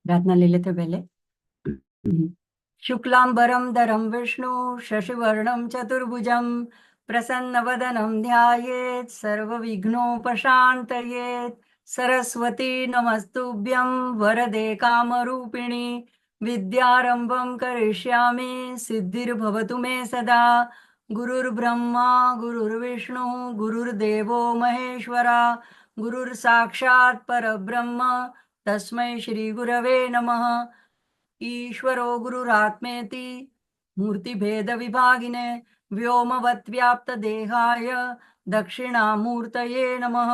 प्रार्थना ले लेते पहले। शुक्लांबरं धरं विष्णु शशिवर्णं चतुर्भुजं प्रसन्नवदनं ध्यायेत् सर्वविघ्नोपशान्तयेत्। सरस्वती नमस्तुभ्यं वरदे कामरूपिणी विद्यारंभं करिष्यामि सिद्धिर्भवतु मे सदा। गुरुर्ब्रह्मा गुरुर्विष्णु गुरुर्देवो महेश्वरा गुरुर्साक्षात् परब्रह्म तस्मै श्री गुरवे नमः। ईश्वरो गुरुरात्मेति मूर्तिभेद विभागिने व्योमवत् देहाय दक्षिणामूर्तये नमः।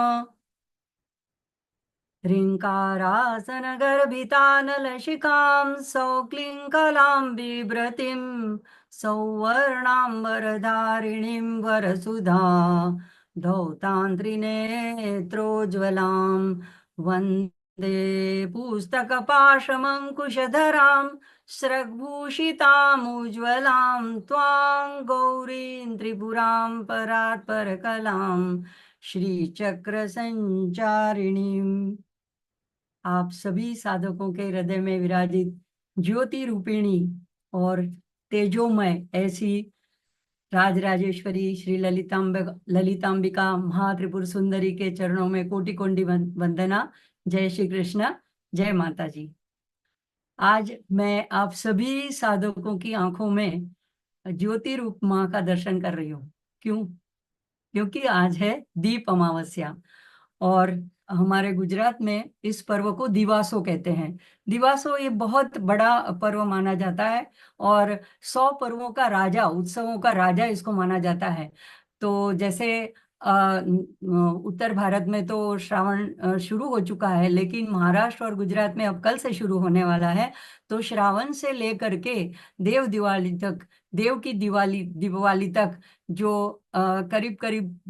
ह्रीङ्कारासनगर्भितानलशिखां सौक्लीङ्कलां बिभ्रतीं सौवर्णाम्बरधारिणीं वरसुधा धौतान्त्रिनेत्रोज्ज्वलां वन्दे पुस्तकपाशमङ्कुशधरां स्रग्भूषितामुज्ज्वलां त्वां गौरीं त्रिपुरां परात्परकलां श्रीचक्रसञ्चारिणीम्। आप सभी साधकों के हृदय में विराजित ज्योति रूपिणी और तेजोमय ऐसी राजराजेश्वरी श्री ललितांबिका महात्रिपुर सुंदरी के चरणों में कोटि कोटि वंदना। जय श्री कृष्ण। जय माता जी। आज मैं आप सभी साधकों की आंखों में ज्योति रूप माँ का दर्शन कर रही हूँ। क्यों? क्योंकि आज है दीप अमावस्या। और हमारे गुजरात में इस पर्व को दिवासो कहते हैं। दिवासो ये बहुत बड़ा पर्व माना जाता है और 100 पर्वों का राजा, उत्सवों का राजा इसको माना जाता है। तो जैसे उत्तर भारत में तो श्रावण शुरू हो चुका है, लेकिन महाराष्ट्र और गुजरात में अब कल से शुरू होने वाला है। तो श्रावण से लेकर के देव दिवाली तक, देव की दिवाली तक जो करीब करीब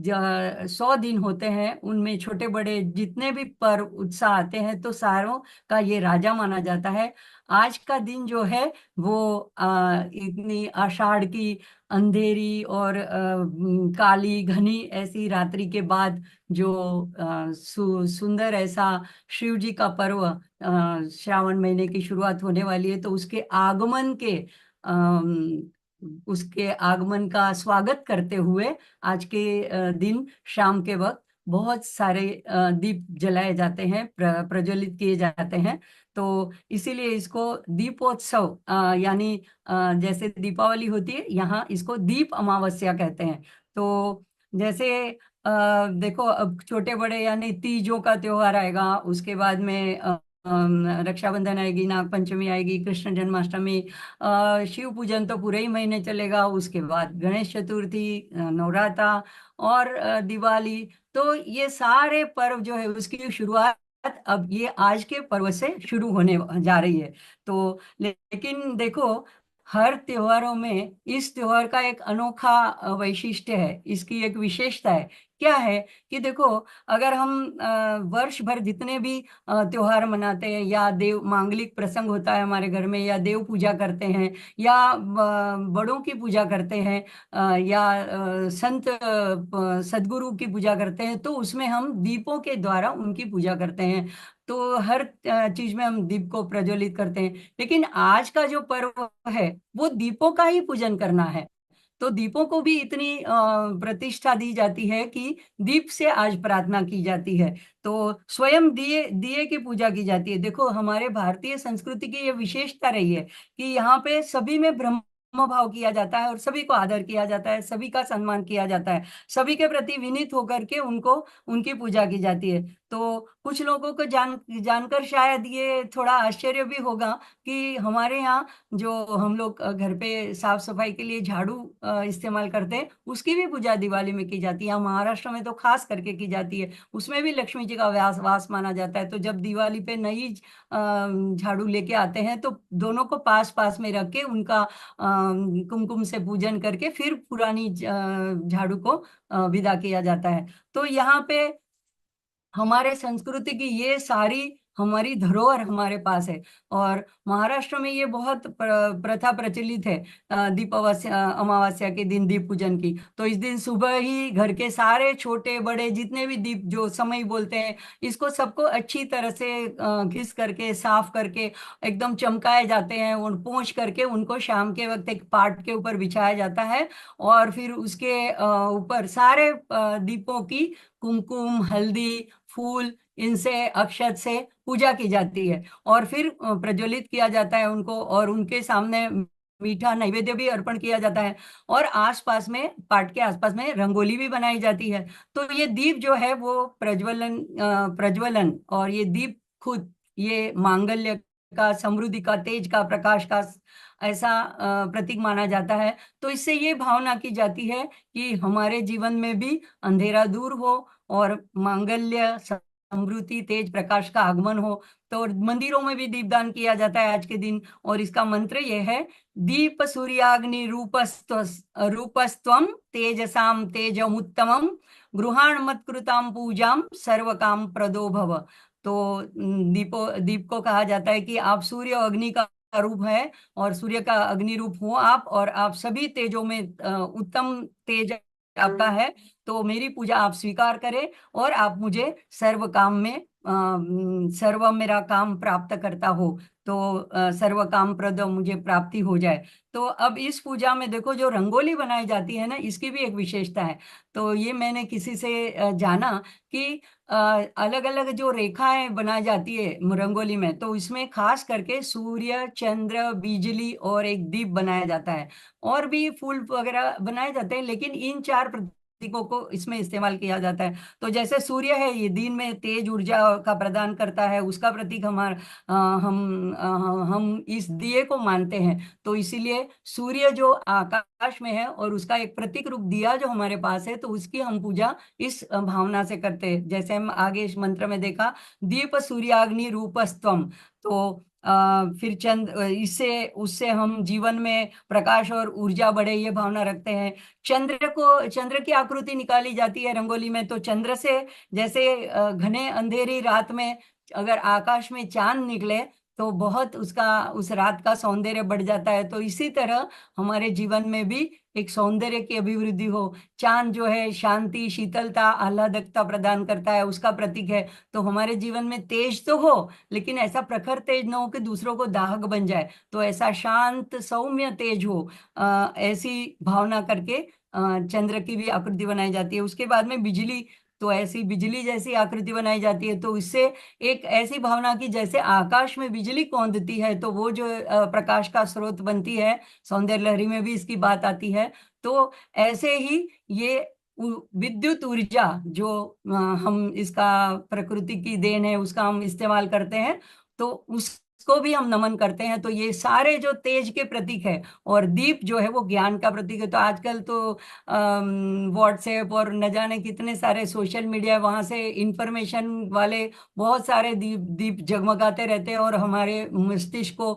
100 दिन होते हैं, उनमें छोटे बड़े जितने भी पर्व उत्साह आते हैं, तो सारों का ये राजा माना जाता है। आज का दिन जो है वो इतनी आषाढ़ की अंधेरी और काली घनी ऐसी रात्रि के बाद जो सुंदर ऐसा शिव जी का पर्व श्रावण महीने की शुरुआत होने वाली है, तो उसके आगमन का स्वागत करते हुए आज के दिन शाम के वक्त बहुत सारे दीप जलाए जाते हैं, प्रज्वलित किए जाते हैं। तो इसीलिए इसको दीपोत्सव यानी जैसे दीपावली होती है, यहाँ इसको दीप अमावस्या कहते हैं। तो जैसे देखो, अब छोटे बड़े यानी तीजों का त्योहार आएगा, उसके बाद में रक्षाबंधन आएगी, नाग पंचमी आएगी, कृष्ण जन्माष्टमी, शिव पूजन तो पूरे ही महीने चलेगा, उसके बाद गणेश चतुर्थी, नवरात्रा और दिवाली। तो ये सारे पर्व जो है उसकी शुरुआत अब ये आज के पर्व से शुरू होने जा रही है। तो लेकिन देखो, हर त्योहारों में इस त्योहार का एक अनोखा वैशिष्ट्य है, इसकी एक विशेषता है। क्या है कि देखो, अगर हम वर्ष भर जितने भी त्योहार मनाते हैं, या देव मांगलिक प्रसंग होता है हमारे घर में, या देव पूजा करते हैं, या बड़ों की पूजा करते हैं, या संत सदगुरु की पूजा करते हैं, तो उसमें हम दीपों के द्वारा उनकी पूजा करते हैं। तो हर चीज में हम दीप को प्रज्वलित करते हैं। लेकिन आज का जो पर्व है वो दीपों का ही पूजन करना है। तो दीपों को भी इतनी प्रतिष्ठा दी जाती है कि दीप से आज प्रार्थना की जाती है। तो स्वयं दिए दिए की पूजा की जाती है। देखो, हमारे भारतीय संस्कृति की ये विशेषता रही है कि यहाँ पे सभी में ब्रह्म भाव किया जाता है और सभी को आदर किया जाता है, सभी का सम्मान किया जाता है, सभी के प्रति विनीत होकर के उनको उनकी पूजा की जाती है। तो कुछ लोगों को जानकर शायद ये थोड़ा आश्चर्य भी होगा कि हमारे यहाँ जो हम लोग घर पे साफ सफाई के लिए झाड़ू इस्तेमाल करते हैं, उसकी भी पूजा दिवाली में की जाती है। महाराष्ट्र में तो खास करके की जाती है, उसमें भी लक्ष्मी जी का वास माना जाता है। तो जब दिवाली पे नई झाड़ू लेके आते हैं, तो दोनों को पास पास में रख के उनका कुमकुम से पूजन करके फिर पुरानी झाड़ू को विदा किया जाता है। तो यहाँ पे हमारे संस्कृति की ये सारी हमारी धरोहर हमारे पास है। और महाराष्ट्र में ये बहुत प्रथा प्रचलित है दीपावस्या अमावस्या के दिन दीप पूजन की। तो इस दिन सुबह ही घर के सारे छोटे बड़े जितने भी दीप, जो समय बोलते हैं, इसको सबको अच्छी तरह से घिस करके साफ करके एकदम चमकाए जाते हैं, उन पोंछ करके उनको शाम के वक्त एक पाट के ऊपर बिछाया जाता है। और फिर उसके ऊपर सारे दीपों की कुमकुम, हल्दी, फूल, इनसे अक्षत से पूजा की जाती है। और फिर प्रज्वलित किया जाता है उनको, और उनके सामने मीठा नैवेद्य भी अर्पण किया जाता है। और आसपास में, पाठ के आसपास में रंगोली भी बनाई जाती है। तो ये दीप जो है वो प्रज्वलन, और ये दीप खुद ये मांगल्य का, समृद्धि का, तेज का, प्रकाश का ऐसा प्रतीक माना जाता है। तो इससे ये भावना की जाती है कि हमारे जीवन में भी अंधेरा दूर हो और मांगल्य, समृद्धि, तेज प्रकाश का आगमन हो। तो मंदिरों में भी दीपदान किया जाता है आज के दिन। और इसका मंत्र यह है: दीप सूर्याग्नि रूपस्त्वम तेजसाम तेजमुत्तमम गृहाण मत्कृताम पूजाम सर्व काम प्रदो भव। तो दीप को कहा जाता है कि आप सूर्य और अग्नि का रूप है, और सूर्य का अग्नि रूप हो आप, और आप सभी तेजों में उत्तम तेज आपका है। तो मेरी पूजा आप स्वीकार करें, और आप मुझे सर्व काम में सर्व मेरा काम प्राप्त करता हो। तो सर्व काम प्रद मुझे प्राप्ति हो जाए। तो अब इस पूजा में देखो जो रंगोली बनाई जाती है ना, इसकी भी एक विशेषता है। तो ये मैंने किसी से जाना कि अलग अलग जो रेखाएं बनाई जाती है रंगोली में, तो इसमें खास करके सूर्य, चंद्र, बिजली और एक दीप बनाया जाता है। और भी फूल वगैरह बनाए जाते हैं, लेकिन इन चार प्रतीकों को इसमें इस्तेमाल किया जाता है। तो जैसे सूर्य है, ये दिन में तेज ऊर्जा का प्रदान करता है, उसका प्रतीक हमारा हम इस दिए को मानते हैं। तो इसीलिए सूर्य जो आकाश में है और उसका एक प्रतीक रूप दिया जो हमारे पास है, तो उसकी हम पूजा इस भावना से करते हैं। जैसे हम आगे इस मंत्र में देखा, दीप सूर्याग्नि रूपस्त्वम। तो फिर इससे उससे हम जीवन में प्रकाश और ऊर्जा बढ़े, ये भावना रखते हैं। चंद्र की आकृति निकाली जाती है रंगोली में। तो चंद्र से जैसे घने अंधेरी रात में अगर आकाश में चांद निकले, तो बहुत उसका उस रात का सौंदर्य बढ़ जाता है। तो इसी तरह हमारे जीवन में भी एक सौंदर्य की अभिवृद्धि हो। चांद जो है शांति, शीतलता, आह्लादकता प्रदान करता है, उसका प्रतीक है। तो हमारे जीवन में तेज तो हो, लेकिन ऐसा प्रखर तेज ना हो कि दूसरों को दाहक बन जाए। तो ऐसा शांत सौम्य तेज हो, ऐसी भावना करके चंद्र की भी आकृति बनाई जाती है। उसके बाद में बिजली, तो ऐसी बिजली जैसी आकृति बनाई जाती है। तो इससे एक ऐसी भावना की जैसे आकाश में बिजली कौंधती है, तो वो जो प्रकाश का स्रोत बनती है, सौंदर्य लहरी में भी इसकी बात आती है। तो ऐसे ही ये विद्युत ऊर्जा जो हम इसका प्रकृति की देन है, उसका हम इस्तेमाल करते हैं, तो उसको भी हम नमन करते हैं। तो ये सारे जो तेज के प्रतीक है, और दीप जो है वो ज्ञान का प्रतीक है। तो आजकल तो व्हाट्सएप और न जाने कितने सारे सोशल मीडिया, वहां से इंफॉर्मेशन वाले बहुत सारे दीप दीप जगमगाते रहते हैं और हमारे मस्तिष्क को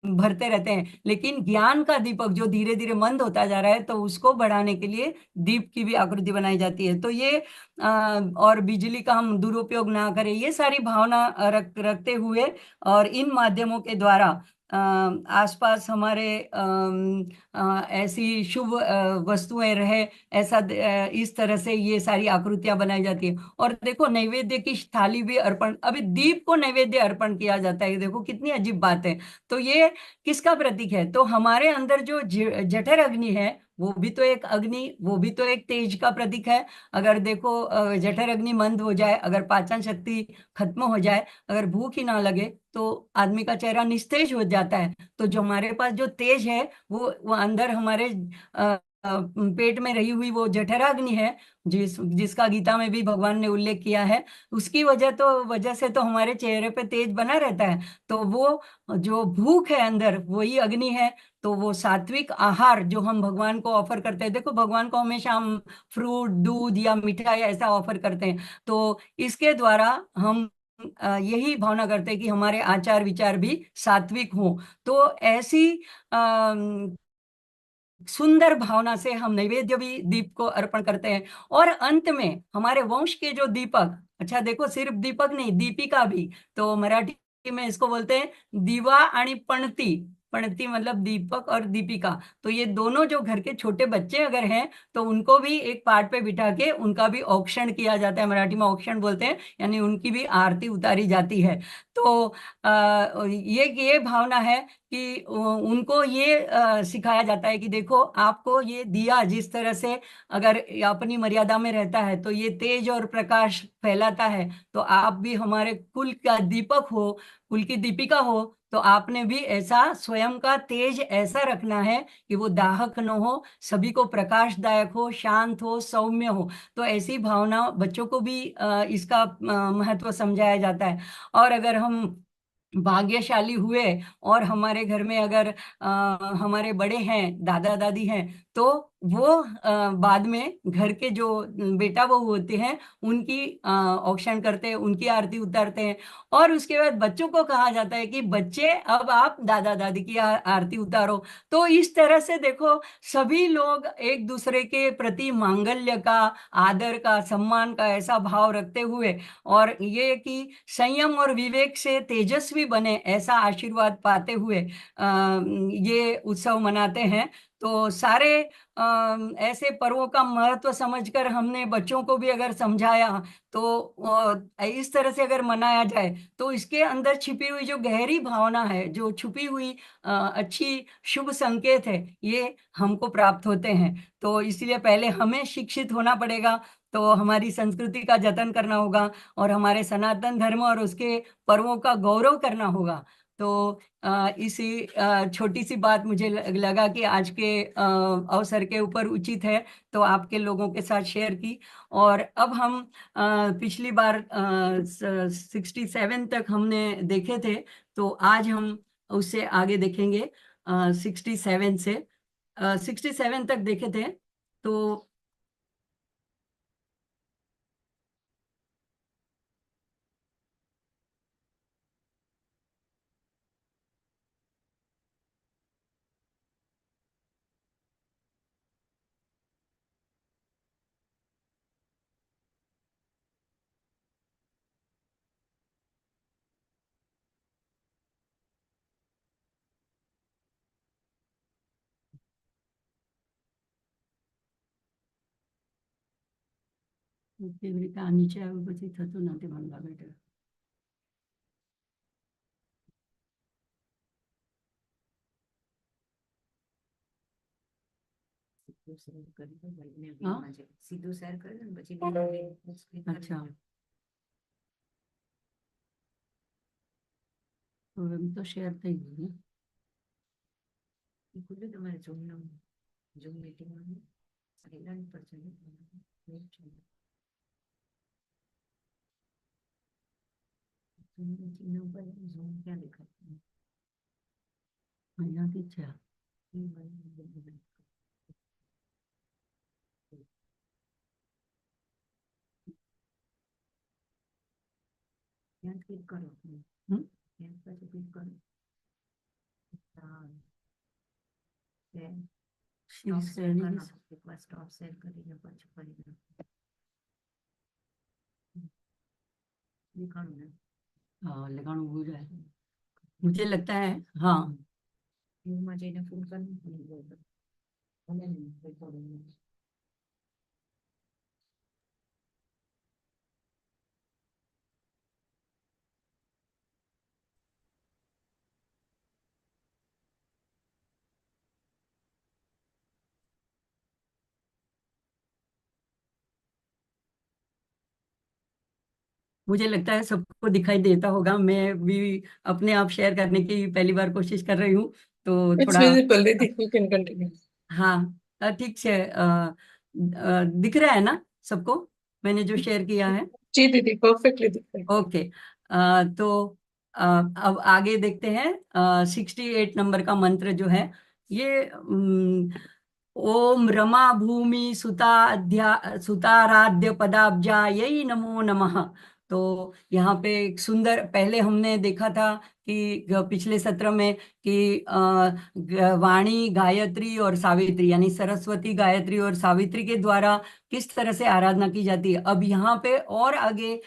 भरते रहते हैं। लेकिन ज्ञान का दीपक जो धीरे धीरे मंद होता जा रहा है, तो उसको बढ़ाने के लिए दीप की भी आकृति बनाई जाती है। तो ये और बिजली का हम दुरुपयोग ना करें, ये सारी भावना रखते हुए और इन माध्यमों के द्वारा आसपास हमारे ऐसी शुभ वस्तुएं रहे, ऐसा इस तरह से ये सारी आकृतियां बनाई जाती है। और देखो नैवेद्य की थाली भी अर्पण, अभी दीप को नैवेद्य अर्पण किया जाता है, देखो कितनी अजीब बात है। तो ये किसका प्रतीक है? तो हमारे अंदर जो जठर अग्नि है, वो भी तो एक अग्नि, वो भी तो एक तेज का प्रतीक है। अगर देखो जठर अग्नि मंद हो जाए, अगर पाचन शक्ति खत्म हो जाए, अगर भूख ही ना लगे, तो आदमी का चेहरा निस्तेज हो जाता है। तो जो हमारे पास जो तेज है, वो अंदर हमारे पेट में रही हुई वो जठराग्नि है, जिसका गीता में भी भगवान ने उल्लेख किया है। उसकी वजह से तो हमारे चेहरे पे तेज बना रहता है। तो वो जो भूख है अंदर, वही अग्नि है। तो वो सात्विक आहार जो हम भगवान को ऑफर करते हैं, देखो भगवान को हमेशा हम फ्रूट, दूध या मिठाई ऐसा ऑफर करते हैं। तो इसके द्वारा हम यही भावना करते हैं कि हमारे आचार विचार भी सात्विक हों। तो ऐसी सुंदर भावना से हम नैवेद्य भी दीप को अर्पण करते हैं। और अंत में हमारे वंश के जो दीपक, अच्छा देखो सिर्फ दीपक नहीं, दीपिका भी। तो मराठी में इसको बोलते हैं दिवा आणि पणती। पणती मतलब दीपक और दीपिका। तो ये दोनों जो घर के छोटे बच्चे अगर हैं, तो उनको भी एक पार्ट पे बिठा के उनका भी औक्षण किया जाता है। मराठी में औक्षण बोलते हैं, यानी उनकी भी आरती उतारी जाती है। तो ये भावना है कि उनको ये सिखाया जाता है कि देखो आपको ये दिया जिस तरह से अगर अपनी मर्यादा में रहता है, तो ये तेज और प्रकाश फैलाता है। तो आप भी हमारे कुल का दीपक हो, कुल की दीपिका हो। तो आपने भी ऐसा स्वयं का तेज ऐसा रखना है कि वो दाहक न हो, सभी को प्रकाशदायक हो, शांत हो, सौम्य हो। तो ऐसी भावना बच्चों को भी इसका महत्व समझाया जाता है। और अगर हम भाग्यशाली हुए और हमारे घर में अगर हमारे बड़े हैं, दादा दादी हैं, तो वो बाद में घर के जो बेटा बहू होते हैं, उनकी औक्षण करते हैं, उनकी आरती उतारते हैं। और उसके बाद बच्चों को कहा जाता है कि बच्चे अब आप दादा दादी की आरती उतारो। तो इस तरह से देखो सभी लोग एक दूसरे के प्रति मांगल्य का, आदर का, सम्मान का ऐसा भाव रखते हुए, और ये कि संयम और विवेक से तेजस्वी बने ऐसा आशीर्वाद पाते हुए ये उत्सव मनाते हैं। तो सारे ऐसे पर्वों का महत्व समझकर हमने बच्चों को भी अगर समझाया, तो इस तरह से अगर मनाया जाए तो इसके अंदर छिपी हुई जो गहरी भावना है, जो छुपी हुई अच्छी शुभ संकेत है, ये हमको प्राप्त होते हैं। तो इसलिए पहले हमें शिक्षित होना पड़ेगा, तो हमारी संस्कृति का जतन करना होगा और हमारे सनातन धर्म और उसके पर्वों का गौरव करना होगा। तो इसी छोटी सी बात मुझे लगा कि आज के अवसर के ऊपर उचित है, तो आपके लोगों के साथ शेयर की। और अब हम पिछली बार 67 तक हमने देखे थे, तो आज हम उससे आगे देखेंगे। 67 से 67 तक देखे थे। तो કેવી રીતે આ નીચે આવ્યું પછી થતું નથી મને લાગે છે. હા? સીધું શેર કરી દો ને પછી અચ્છા, તો એમ તો શેર થઈ ગયું ને. ખુલ્લું તમારે ઝૂમ મીટિંગમાં સાયલેન્ટ પર છે. ઝૂમ મીટિંગ ઉપર ઝૂમ ક્યાં દેખાય? અહીંયાથી જ છે. ત્યાં ક્લિક કરો. હમ? ત્યાં પછી ક્લિક કરો. શેર શેર શેર નહીં કરવાનો. થશે. એક વાર સ્ટોપ શેર કરીને પછી ફરી દેખાડું ને. हाँ, लगाना हो जाए मुझे लगता है. हाँ, વ્યૂમાં જઈને ફૂલ કરવું પડે. ભલે નહીં રેકોર્ડિંગ. मुझे लगता है सबको दिखाई देता होगा. मैं भी अपने आप शेयर करने की पहली बार कोशिश कर रही हूँ, तो It's थोड़ा. visible, Ritik. You can continue. हाँ, ठीक से दिख रहा है ना सबको, मैंने जो शेयर किया है? जी दीदी, perfectly दिख रहा है. ओके. तो अब आगे देखते हैं. 68 नंबर का मंत्र जो है, ये ओम रमा भूमि सुताराध्य पदाब्जायै नमो नमः. तो यहाँ पे एक सुंदर, पहले हमने देखा था कि पिछले सत्र में कि वाणी, गायत्री और सावित्री, यानी सरस्वती, गायत्री और सावित्री के द्वारा किस तरह से आराधना की जाती है. अब यहाँ पे और आगे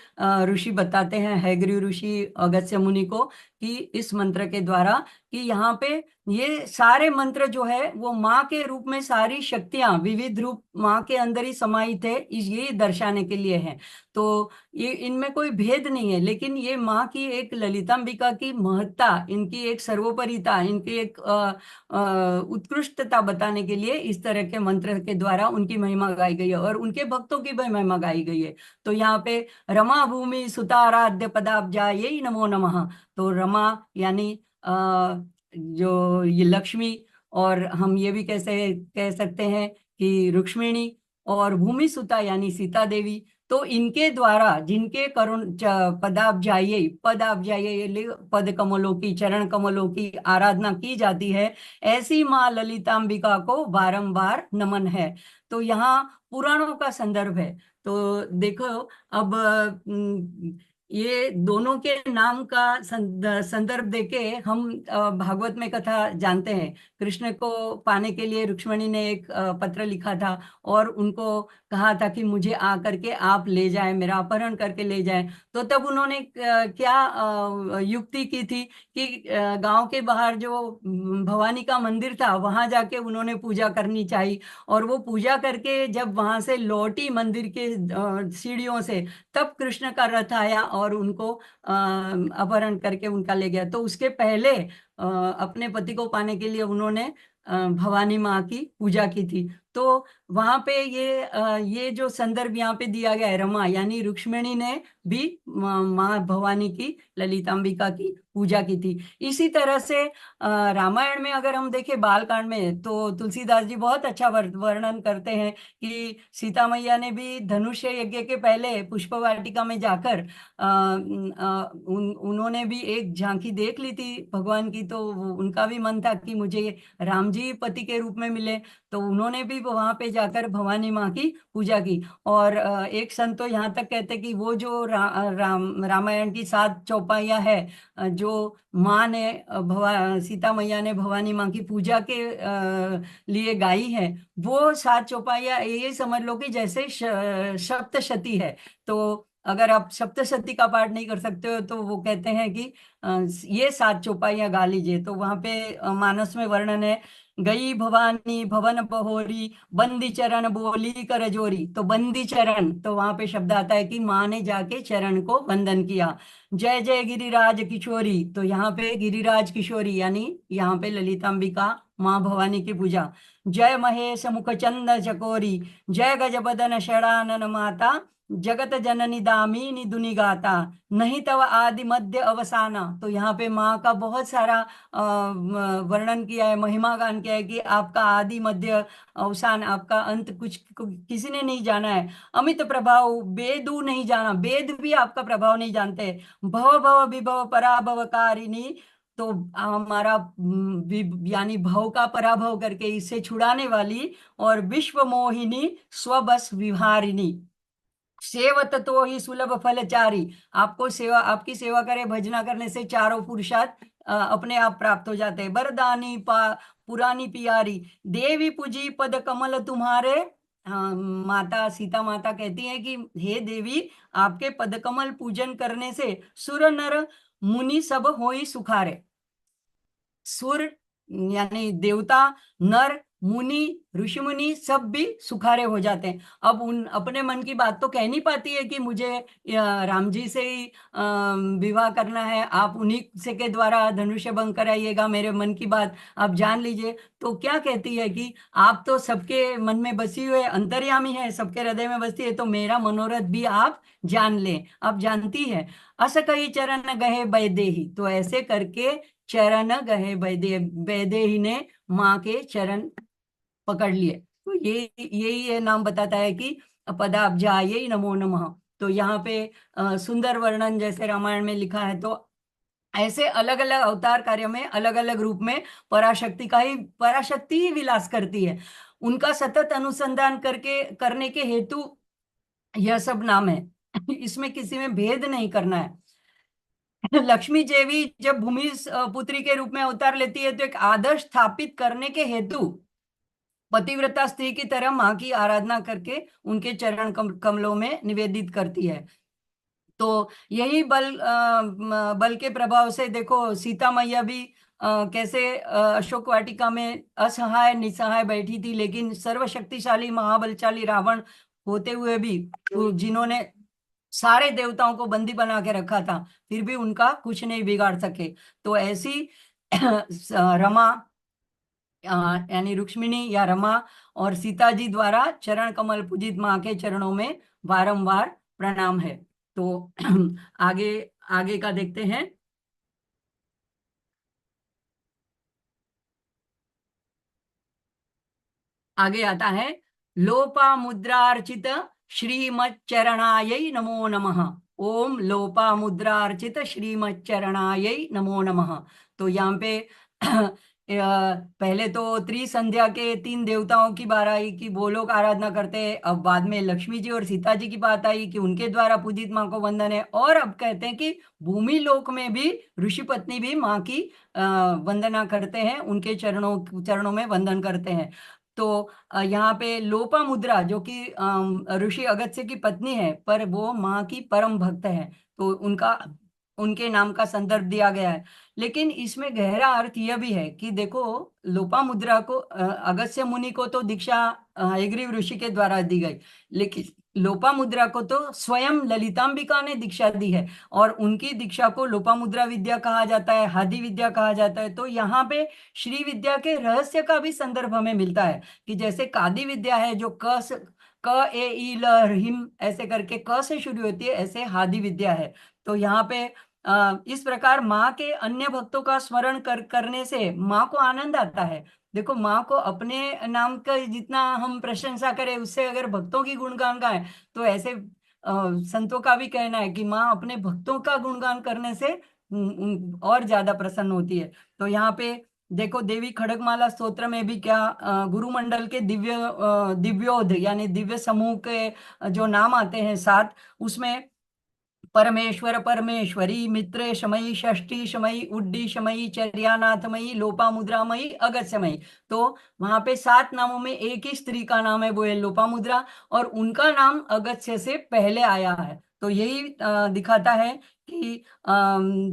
ऋषि बताते हैं, हैग्रीव ऋषि अगस्त्य मुनि को, कि इस मंत्र के द्वारा कि यहाँ पे ये सारे मंत्र जो है वो माँ के रूप में सारी शक्तियां, विविध रूप माँ के अंदर ही समाहित है, ये दर्शाने के लिए है. तो ये इनमें कोई भेद नहीं है, लेकिन ये माँ की एक ललितांबिका की महत्ता, इनकी एक सर्वोपरिता, इनकी एक उत्कृष्टता बताने के लिए इस तरह के मंत्र के द्वारा उनकी महिमा गाई गई है और उनके भक्तों की भी महिमा गाई गई है. तो यहाँ पे रमा भूमि सुताराध्य पदाब्जा यही नमो नमः. तो रमा यानी जो ये लक्ष्मी, और हम ये भी कैसे कह सकते हैं कि रुक्मिणी, और भूमि सुता यानी सीता देवी. तो इनके द्वारा जिनके करुण पदाब्जाये पद कमलों की, चरण कमलों की आराधना की जाती है, ऐसी माँ ललितांबिका को बारंबार नमन है. तो यहाँ पुराणों का संदर्भ है. तो देखो, अब ये दोनों के नाम का संदर्भ देके हम भागवत में कथा जानते हैं कृष्ण को पाने के लिए रुक्मिणी ने एक पत्र लिखा था और उनको कहा था कि मुझे आकर के आप ले जाएं, मेरा अपहरण करके ले जाएं। तो तब उन्होंने क्या युक्ति की थी कि गांव के बाहर जो भवानी का मंदिर था वहां जाके उन्होंने पूजा करनी चाहिए। और वो पूजा करके जब वहां से लौटी मंदिर के सीढ़ियों से, तब कृष्ण का रथ आया और उनको अपहरण करके उनका ले गया। तो उसके पहले अपने पति को पाने के लिए उन्होंने भवानी माँ की पूजा की थी। तो वहां पे ये जो संदर्भ यहाँ पे दिया गया है, रमा यानी रुक्मिणी ने भी माँ भवानी की, ललितांबिका की पूजा की थी। इसी तरह से रामायण में अगर हम देखें बालकांड में, तो तुलसीदास जी बहुत अच्छा वर्णन करते हैं कि सीता मैया ने भी धनुष्य यज्ञ के पहले पुष्प वाटिका में जाकर उन्होंने भी एक झांकी देख ली थी भगवान की। तो उनका भी मन था कि मुझे राम जी पति के रूप में मिले, तो उन्होंने भी वहां पे जाकर भवानी माँ की पूजा की। और एक संत तो यहाँ तक कहते कि वो जो रामायण की 7 चौपाइयाँ है जो माँ ने सीता मैया ने भवानी माँ की पूजा के लिए गाई है, वो 7 चौपाइयाँ ये समझ लो कि जैसे सप्तशती है। तो अगर आप सप्तशती का पाठ नहीं कर सकते हो तो वो कहते हैं कि ये 7 चौपाइयाँ गा लीजिए। तो वहां पे मानस में वर्णन है, गई भवानी भवन बहोरी, बंदी चरण बोली कर जोरी। तो बंदी चरण, तो वहां पे शब्द आता है कि माँ ने जाके चरण को वंदन किया। जय जय गिरिराज किशोरी, तो यहाँ पे गिरिराज किशोरी यानी यहाँ पे ललितांबिका माँ भवानी की पूजा। जय महेश मुख चंद चकोरी, जय गजबदन षडानन माता, जगत जननी दामिनी दुनि गाता, नहीं तव आदि मध्य अवसाना। तो यहाँ पे माँ का बहुत सारा वर्णन किया है, महिमा गान किया है कि आपका आदि मध्य अवसान, आपका अंत कुछ किसी ने नहीं जाना है। अमित प्रभाव वेदू नहीं जाना, वेद भी आपका प्रभाव नहीं जानते। भव भव विभव पराभव कारिणी, तो हमारा यानी भव का पराभव करके इससे छुड़ाने वाली, और विश्व मोहिनी स्वबस विहारिणी, सेवत तो ही सुलभ फलचारी। आपको सेवा, आपकी सेवा करे, भजना करने से चारों पुरुषार्थ अपने आप प्राप्त हो जाते हैं। बरदानी पुरानी पियारी, देवी पूजी पद कमल तुम्हारे। माता सीता माता कहती है कि हे देवी, आपके पद कमल पूजन करने से सुर नर मुनि सब होई सुखारे। सुर यानी देवता, नर, मुनि, ऋषि मुनि सब भी सुखारे हो जाते हैं। अब उन अपने मन की बात तो कह नहीं पाती है कि मुझे राम जी से ही विवाह करना है, आप उन्हीं से के द्वारा धनुष्य भंग कराइएगा, मेरे मन की बात आप जान लीजिए। तो क्या कहती है कि आप तो सबके मन में बसी हुए अंतर्यामी है, सबके हृदय में बसती है, तो मेरा मनोरथ भी आप जान लें, आप जानती है। अस कही चरण गहे बैदेही, तो ऐसे करके चरण गहे वैदेही ने माँ के चरण पकड़ लिए। तो ये यही ये नाम बताता है कि पदाब्जायै नमो नमः। तो यहाँ पे सुंदर वर्णन जैसे रामायण में लिखा है, तो ऐसे अलग अलग अवतार कार्य में अलग अलग रूप में पराशक्ति ही विलास करती है। उनका सतत अनुसंधान करके करने के हेतु यह सब नाम है। इसमें किसी में भेद नहीं करना है। लक्ष्मी देवी जब भूमि पुत्री के रूप में अवतार लेती है तो एक आदर्श स्थापित करने के हेतु पतिव्रता स्त्री की तरह माँ की आराधना करके उनके चरण कमलों में निवेदित करती है। तो यही बल के प्रभाव से देखो सीता मैया भी कैसे अशोक वाटिका में असहाय निसहाय बैठी थी, लेकिन सर्वशक्तिशाली महाबलशाली रावण होते हुए भी जिन्होंने सारे देवताओं को बंदी बना के रखा था, फिर भी उनका कुछ नहीं बिगाड़ सके। तो ऐसी रमा यानी रुक्मिणी या रमा और सीता जी द्वारा चरण कमल पूजित माँ के चरणों में बारंबार प्रणाम है। तो आगे आगे का देखते हैं। आगे आता है, लोपा मुद्रार्चित श्रीमच्चरणायै नमो नमः। ओम लोपा मुद्रार्चित श्रीमच्चरणायै नमो नमः। तो यहाँ पे पहले तो त्रिसंध्या के 3 देवताओं की बात आई कि वो लोग आराधना करते हैं। अब बाद में लक्ष्मी जी और सीता जी की बात आई कि उनके द्वारा पूजित माँ को वंदन है। और अब कहते हैं कि भूमि लोक में भी ऋषि पत्नी भी माँ की वंदना करते हैं, उनके चरणों चरणों में वंदन करते हैं। तो यहाँ पे लोपामुद्रा जो कि ऋषि अगस्त्य की पत्नी है, पर वो माँ की परम भक्त है, तो उनके नाम का संदर्भ दिया गया है। लेकिन इसमें गहरा अर्थ यह भी है कि देखो, लोपामुद्रा को अगस्त्य मुनि को तो दीक्षा हयग्रीव ऋषि के द्वारा दी गई, लेकिन लोपामुद्रा को तो स्वयं ललितांबिका ने दीक्षा दी है। और उनकी दीक्षा को लोपामुद्रा विद्या कहा जाता है, हादि विद्या कहा जाता है। तो यहाँ पे श्री विद्या के रहस्य का भी संदर्भ हमें मिलता है कि जैसे कादि विद्या है जो क ए ई ल हिम ऐसे करके क से शुरू होती है, ऐसे हादि विद्या है। तो यहाँ पे इस प्रकार माँ के अन्य भक्तों का स्मरण करने से माँ को आनंद आता है। देखो, माँ को अपने नाम का जितना हम प्रशंसा करें, उससे अगर भक्तों की गुणगान गाएं, तो ऐसे संतों का भी कहना है कि माँ अपने भक्तों का गुणगान करने से और ज्यादा प्रसन्न होती है। तो यहाँ पे देखो, देवी खड़गमाला स्तोत्र में भी क्या गुरुमंडल के दिव्योध यानी दिव्य समूह के जो नाम आते हैं 7, उसमें परमेश्वर, परमेश्वरी, मित्रेशमयी, षष्ठीशमयी, उड्डीशमयी, चर्यानाथमयी, लोपामुद्रामयी, अगस्त्यमयी। तो वहां पे 7 नामों में एक ही स्त्री का नाम है, वो है लोपामुद्रा, और उनका नाम अगस्त्य से पहले आया है। तो यही दिखाता है कि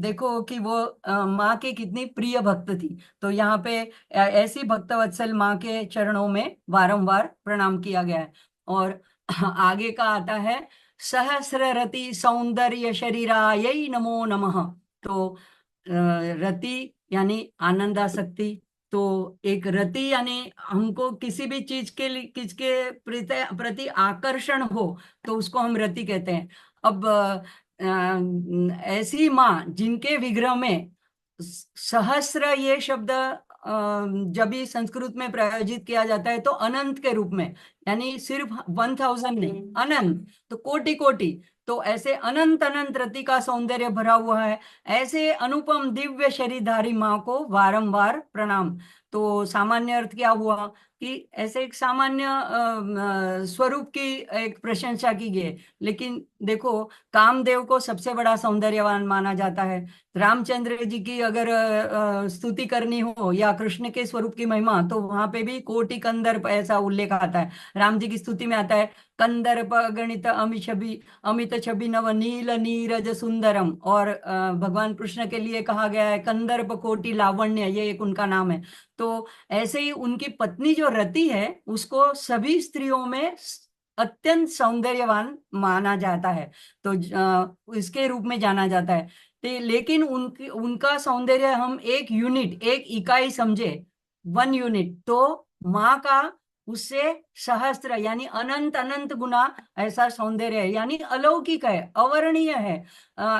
देखो कि वो माँ के कितनी प्रिय भक्त थी। तो यहाँ पे ऐसी भक्तवत्सल माँ के चरणों में बारंबार प्रणाम किया गया है। और आगे का आता है, सहस्ररति सौंदर्य शरीरायै नमो नमः। तो रति यानी आनंदासक्ति। तो एक रति यानी हमको किसी भी चीज के लिए किसके प्रति आकर्षण हो, तो उसको हम रति कहते हैं। अब ऐसी माँ जिनके विग्रह में सहस्र ये शब्द जब भी संस्कृत में प्रयोजित किया जाता है तो अनंत के रूप में, यानी सिर्फ 1000 नहीं, अनंत, तो कोटि कोटि। तो ऐसे अनंत अनंत रति का सौंदर्य भरा हुआ है, ऐसे अनुपम दिव्य शरीरधारी माँ को बारंबार प्रणाम। तो सामान्य अर्थ क्या हुआ कि ऐसे एक सामान्य स्वरूप की एक प्रशंसा की गई है। लेकिन देखो, कामदेव को सबसे बड़ा सौंदर्यवान माना जाता है। रामचंद्र जी की अगर स्तुति करनी हो या कृष्ण के स्वरूप की महिमा, तो वहां पे भी कोटि कंदर्प ऐसा उल्लेख आता है। राम जी की स्तुति में आता है, कंदर्प गणित अमित छवि नव नील नीरज सुंदरम। और भगवान कृष्ण के लिए कहा गया है कंदर्प कोटि लावण्य, ये एक उनका नाम है। तो ऐसे ही उनकी पत्नी जो रति है, उसको सभी स्त्रियों में अत्यंत सौंदर्यवान माना जाता है। तो इसके रूप में जाना जाता है। लेकिन उनका सौंदर्य हम एक यूनिट, एक इकाई समझे, 1 यूनिट, तो माँ का उससे सहस्त्र यानी अनंत अनंत गुना ऐसा सौंदर्य है, यानी अलौकिक है, अवर्णीय है।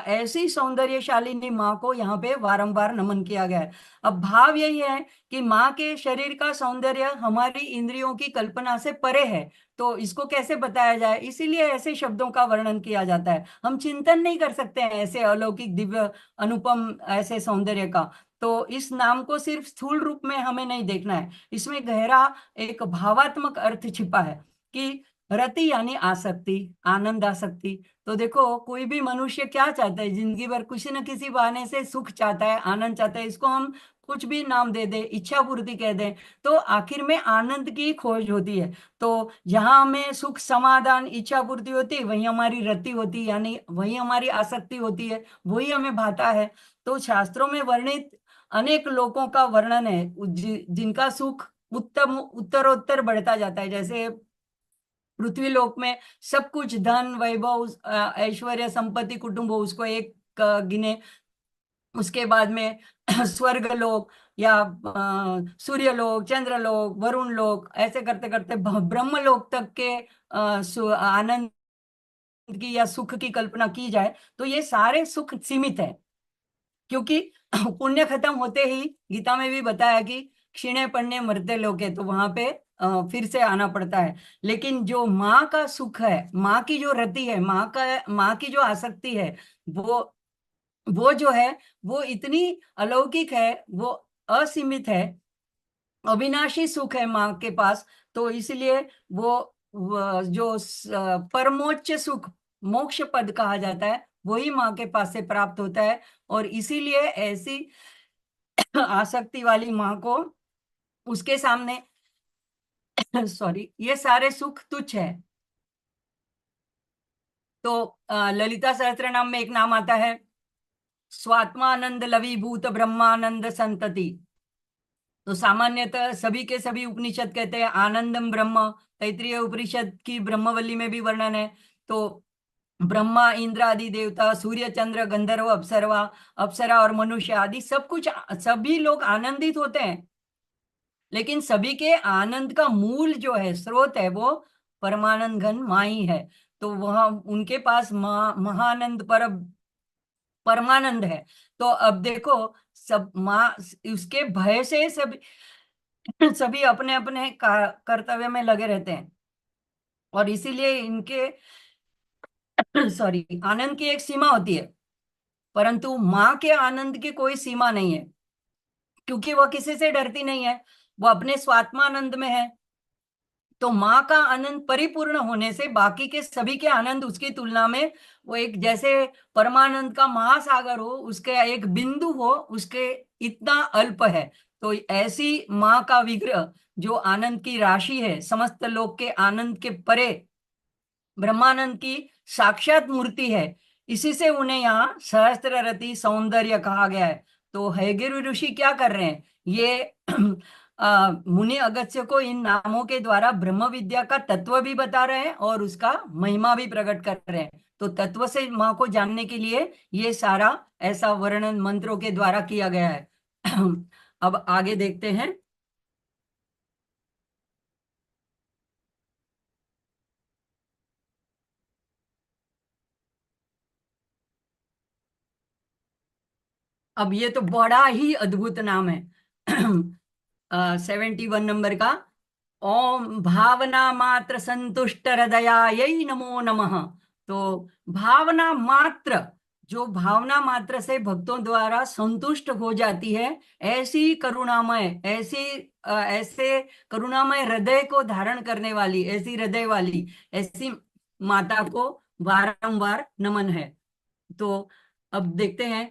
ऐसी सौंदर्यशालिनी माँ को यहाँ पे बारंबार नमन किया गया है। अब भाव यही है कि माँ के शरीर का सौंदर्य हमारी इंद्रियों की कल्पना से परे है। तो इसको कैसे बताया जाए, इसीलिए ऐसे शब्दों का वर्णन किया जाता है। हम चिंतन नहीं कर सकते हैं ऐसे अलौकिक दिव्य अनुपम ऐसे सौंदर्य का। तो इस नाम को सिर्फ स्थूल रूप में हमें नहीं देखना है, इसमें गहरा एक भावात्मक अर्थ छिपा है कि रति यानी आसक्ति, आनंद आसक्ति। तो देखो, कोई भी मनुष्य क्या चाहता है, जिंदगी भर किसी न किसी बहाने से सुख चाहता है, आनंद चाहता है। इसको हम कुछ भी नाम दे दे, इच्छा पूर्ति कह दें, तो आखिर में आनंद की खोज होती है। तो जहां हमें सुख समाधान इच्छा पूर्ति होती है, वही हमारी रति होती है, यानी वही हमारी आसक्ति होती है, वही हमें भाता है। तो शास्त्रों में वर्णित अनेक लोगों का वर्णन है जिनका सुख उत्तम उत्तरोत्तर बढ़ता जाता है। जैसे पृथ्वी लोक में सब कुछ धन वैभव ऐश्वर्य संपत्ति कुटुंब हो, उसको एक गिने। उसके बाद में स्वर्ग लोक या सूर्य लोक, चंद्र लोक, वरुण लोक, ऐसे करते करते ब्रह्म लोक तक के आनंद की या सुख की कल्पना की जाए, तो ये सारे सुख सीमित है। क्योंकि पुण्य खत्म होते ही गीता में भी बताया कि क्षीणे पण्य मरते लोग है, तो वहां पे फिर से आना पड़ता है। लेकिन जो माँ का सुख है, माँ की जो रति है, माँ की जो आसक्ति है, वो जो है वो इतनी अलौकिक है, वो असीमित है अविनाशी सुख है माँ के पास, तो इसलिए वो जो परमोच्च सुख मोक्ष पद कहा जाता है वही माँ के पास से प्राप्त होता है। और इसीलिए ऐसी आसक्ति वाली माँ को, उसके सामने सॉरी, ये सारे सुख तुच्छ है। तो ललिता सहस्त्र नाम में एक नाम आता है स्वात्मानंद लवीभूत ब्रह्मानंद संतति। तो सामान्यतः सभी के सभी उपनिषद कहते हैं आनंदम ब्रह्म। तैत्रीय उपनिषद की ब्रह्मवल्ली में भी वर्णन है। तो ब्रह्मा, इंद्र आदि देवता, सूर्य, चंद्र, गंधर्व, अप्सरा और मनुष्य आदि सब कुछ, सभी लोग आनंदित होते हैं, लेकिन सभी के आनंद का मूल जो है, स्रोत है, वो परमानंद घन माँ ही है। तो वह उनके पास महानंद परमानंद है। तो अब देखो, सब माँ उसके भय से सभी सभी अपने अपने कर्तव्य में लगे रहते हैं, और इसीलिए इनके सॉरी, आनंद की एक सीमा होती है, परंतु माँ के आनंद की कोई सीमा नहीं है, क्योंकि वह किसी से डरती नहीं है, वो अपने स्वात्मानंद में है। तो माँ का आनंद परिपूर्ण होने से बाकी के सभी के आनंद उसकी तुलना में, वो एक जैसे परमानंद का महासागर हो, उसके एक बिंदु हो, उसके इतना अल्प है। तो ऐसी माँ का विग्रह जो आनंद की राशि है, समस्त लोक के आनंद के परे ब्रह्मानंद की साक्षात मूर्ति है, इसी से उन्हें यहाँ सहस्त्ररति सौंदर्य कहा गया है। तो हयग्रीव ऋषि क्या कर रहे हैं, ये मुनि अगस्त्य को इन नामों के द्वारा ब्रह्म विद्या का तत्व भी बता रहे हैं और उसका महिमा भी प्रकट कर रहे हैं। तो तत्व से माँ को जानने के लिए ये सारा ऐसा वर्णन मंत्रों के द्वारा किया गया है। अब आगे देखते हैं। अब ये तो बड़ा ही अद्भुत नाम है 71 नंबर का। ओम भावना मात्र संतुष्ट हृदयायै नमो नमः। तो भावना मात्र, जो भावना मात्र से भक्तों द्वारा संतुष्ट हो जाती है, ऐसी करुणामय, ऐसे करुणामय हृदय को धारण करने वाली, ऐसी हृदय वाली, ऐसी माता को बारंबार नमन है। तो अब देखते हैं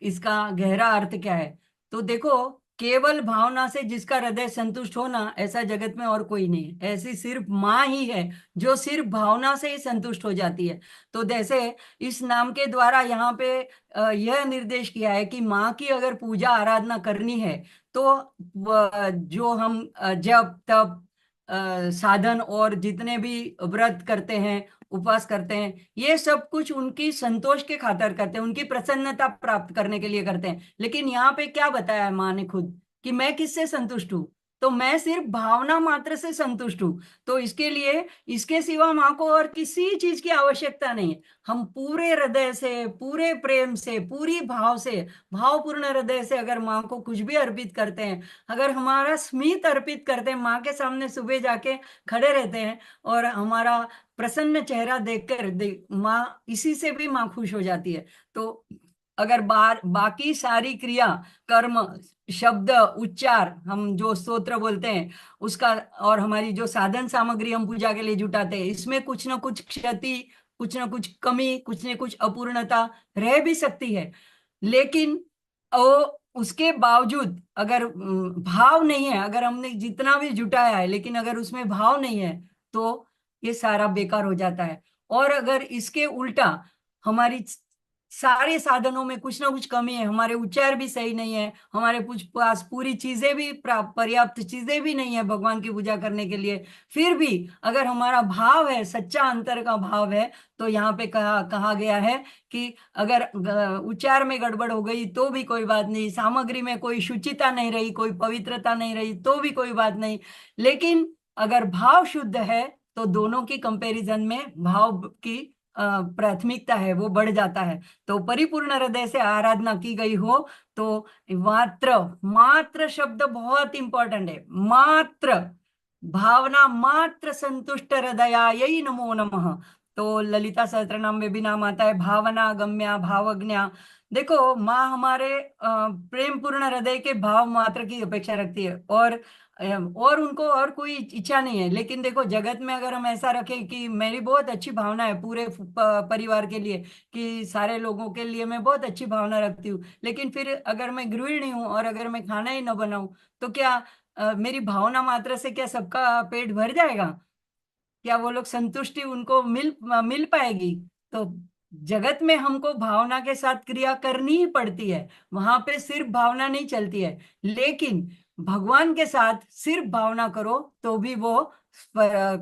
इसका गहरा अर्थ क्या है। तो देखो, केवल भावना से जिसका हृदय संतुष्ट होना, ऐसा जगत में और कोई नहीं है। ऐसी सिर्फ माँ ही है जो सिर्फ भावना से ही संतुष्ट हो जाती है। तो जैसे इस नाम के द्वारा यहाँ पे यह निर्देश किया है कि माँ की अगर पूजा आराधना करनी है, तो जो हम जप तप साधन और जितने भी व्रत करते हैं, उपवास करते हैं, ये सब कुछ उनकी संतोष के खातिर करते हैं, उनकी प्रसन्नता प्राप्त करने के लिए करते हैं। लेकिन यहाँ पे क्या बताया है माँ ने खुद, कि मैं किससे संतुष्ट हूँ, तो मैं सिर्फ भावना मात्र से संतुष्ट हूँ। तो इसके लिए, इसके सिवा माँ को और किसी चीज की आवश्यकता नहीं है। हम पूरे हृदय से, पूरे प्रेम से, पूरी भाव से, भावपूर्ण हृदय से अगर माँ को कुछ भी अर्पित करते हैं, अगर हमारा स्मित अर्पित करते हैं, माँ के सामने सुबह जाके खड़े रहते हैं और हमारा प्रसन्न चेहरा देखकर माँ, इसी से भी माँ खुश हो जाती है। तो अगर बाकी सारी क्रिया, कर्म, शब्द, उच्चार, हम जो स्तोत्र बोलते हैं उसका, और हमारी जो साधन सामग्री हम पूजा के लिए जुटाते हैं, इसमें कुछ ना कुछ क्षति, कुछ ना कुछ कमी, कुछ ना कुछ अपूर्णता रह भी सकती है। लेकिन वो उसके बावजूद अगर भाव नहीं है, अगर हमने जितना भी जुटाया है लेकिन अगर उसमें भाव नहीं है, तो ये सारा बेकार हो जाता है। और अगर इसके उल्टा हमारी सारे साधनों में कुछ ना कुछ कमी है, हमारे उच्चार भी सही नहीं है, हमारे कुछ पास पूरी चीजें भी, पर्याप्त चीजें भी नहीं है भगवान की पूजा करने के लिए, फिर भी अगर हमारा भाव है, सच्चा अंतर का भाव है, तो यहाँ पे कहा गया है कि अगर उच्चार में गड़बड़ हो गई तो भी कोई बात नहीं, सामग्री में कोई शुचिता नहीं रही, कोई पवित्रता नहीं रही तो भी कोई बात नहीं, लेकिन अगर भाव शुद्ध है तो दोनों की कंपैरिजन में भाव की प्राथमिकता है, वो बढ़ जाता है। तो परिपूर्ण हृदय से आराधना की गई हो तो मात्र, मात्र शब्द बहुत इंपॉर्टेंट है। मात्र, भावना मात्र संतुष्ट हृदयायै नमो नमः। तो ललिता सहस्त्रनाम में भी नाम आता है भावना गम्या भावज्ञा। देखो, माँ हमारे प्रेम पूर्ण हृदय के भाव मात्र की अपेक्षा रखती है, और और उनको और कोई इच्छा नहीं है। लेकिन देखो, जगत में अगर हम ऐसा रखें कि मेरी बहुत अच्छी भावना है पूरे परिवार के लिए, कि सारे लोगों के लिए मैं बहुत अच्छी भावना रखती हूँ, लेकिन फिर अगर मैं गृहिणी हूँ और अगर मैं खाना ही न बनाऊं, तो क्या मेरी भावना मात्र से क्या सबका पेट भर जाएगा? क्या वो लोग संतुष्टि उनको मिल मिल पाएगी? तो जगत में हमको भावना के साथ क्रिया करनी ही पड़ती है, वहां पे सिर्फ भावना नहीं चलती है। लेकिन भगवान के साथ सिर्फ भावना करो तो भी वो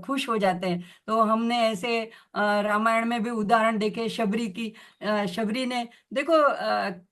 खुश हो जाते हैं। तो हमने ऐसे रामायण में भी उदाहरण देखे शबरी की। शबरी ने देखो,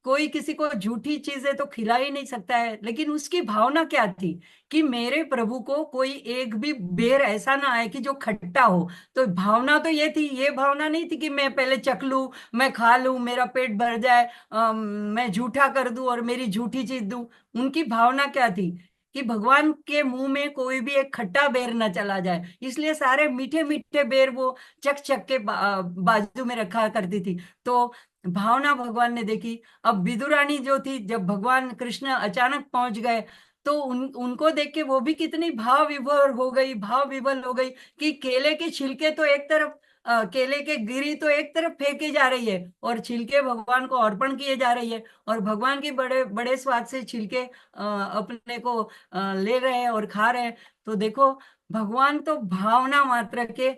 कोई किसी को झूठी चीजें तो खिला ही नहीं सकता है, लेकिन उसकी भावना क्या थी कि मेरे प्रभु को कोई एक भी बेर ऐसा ना आए कि जो खट्टा हो। तो भावना तो ये थी, ये भावना नहीं थी कि मैं पहले चख लूं, मैं खा लूं, मेरा पेट भर जाए, मैं झूठा कर दूं और मेरी झूठी चीज दूं। उनकी भावना क्या थी कि भगवान के मुंह में कोई भी एक खट्टा बेर न चला जाए, इसलिए सारे मीठे मीठे बेर वो चख चख के बाजू में रखा करती थी। तो भावना भगवान ने देखी। अब विदुरानी जो थी, जब भगवान कृष्ण अचानक पहुंच गए, तो उनको देख के वो भी कितनी भाव विभोर हो गई, भाव विभोर हो गई कि केले के छिलके तो एक तरफ, केले के गिरी तो एक तरफ फेंकी जा रही है और छिलके भगवान को अर्पण किए जा रही है, और भगवान की बड़े बड़े स्वाद से छिलके अपने को ले रहे हैं और खा रहे हैं। तो देखो, भगवान तो भावना मात्र के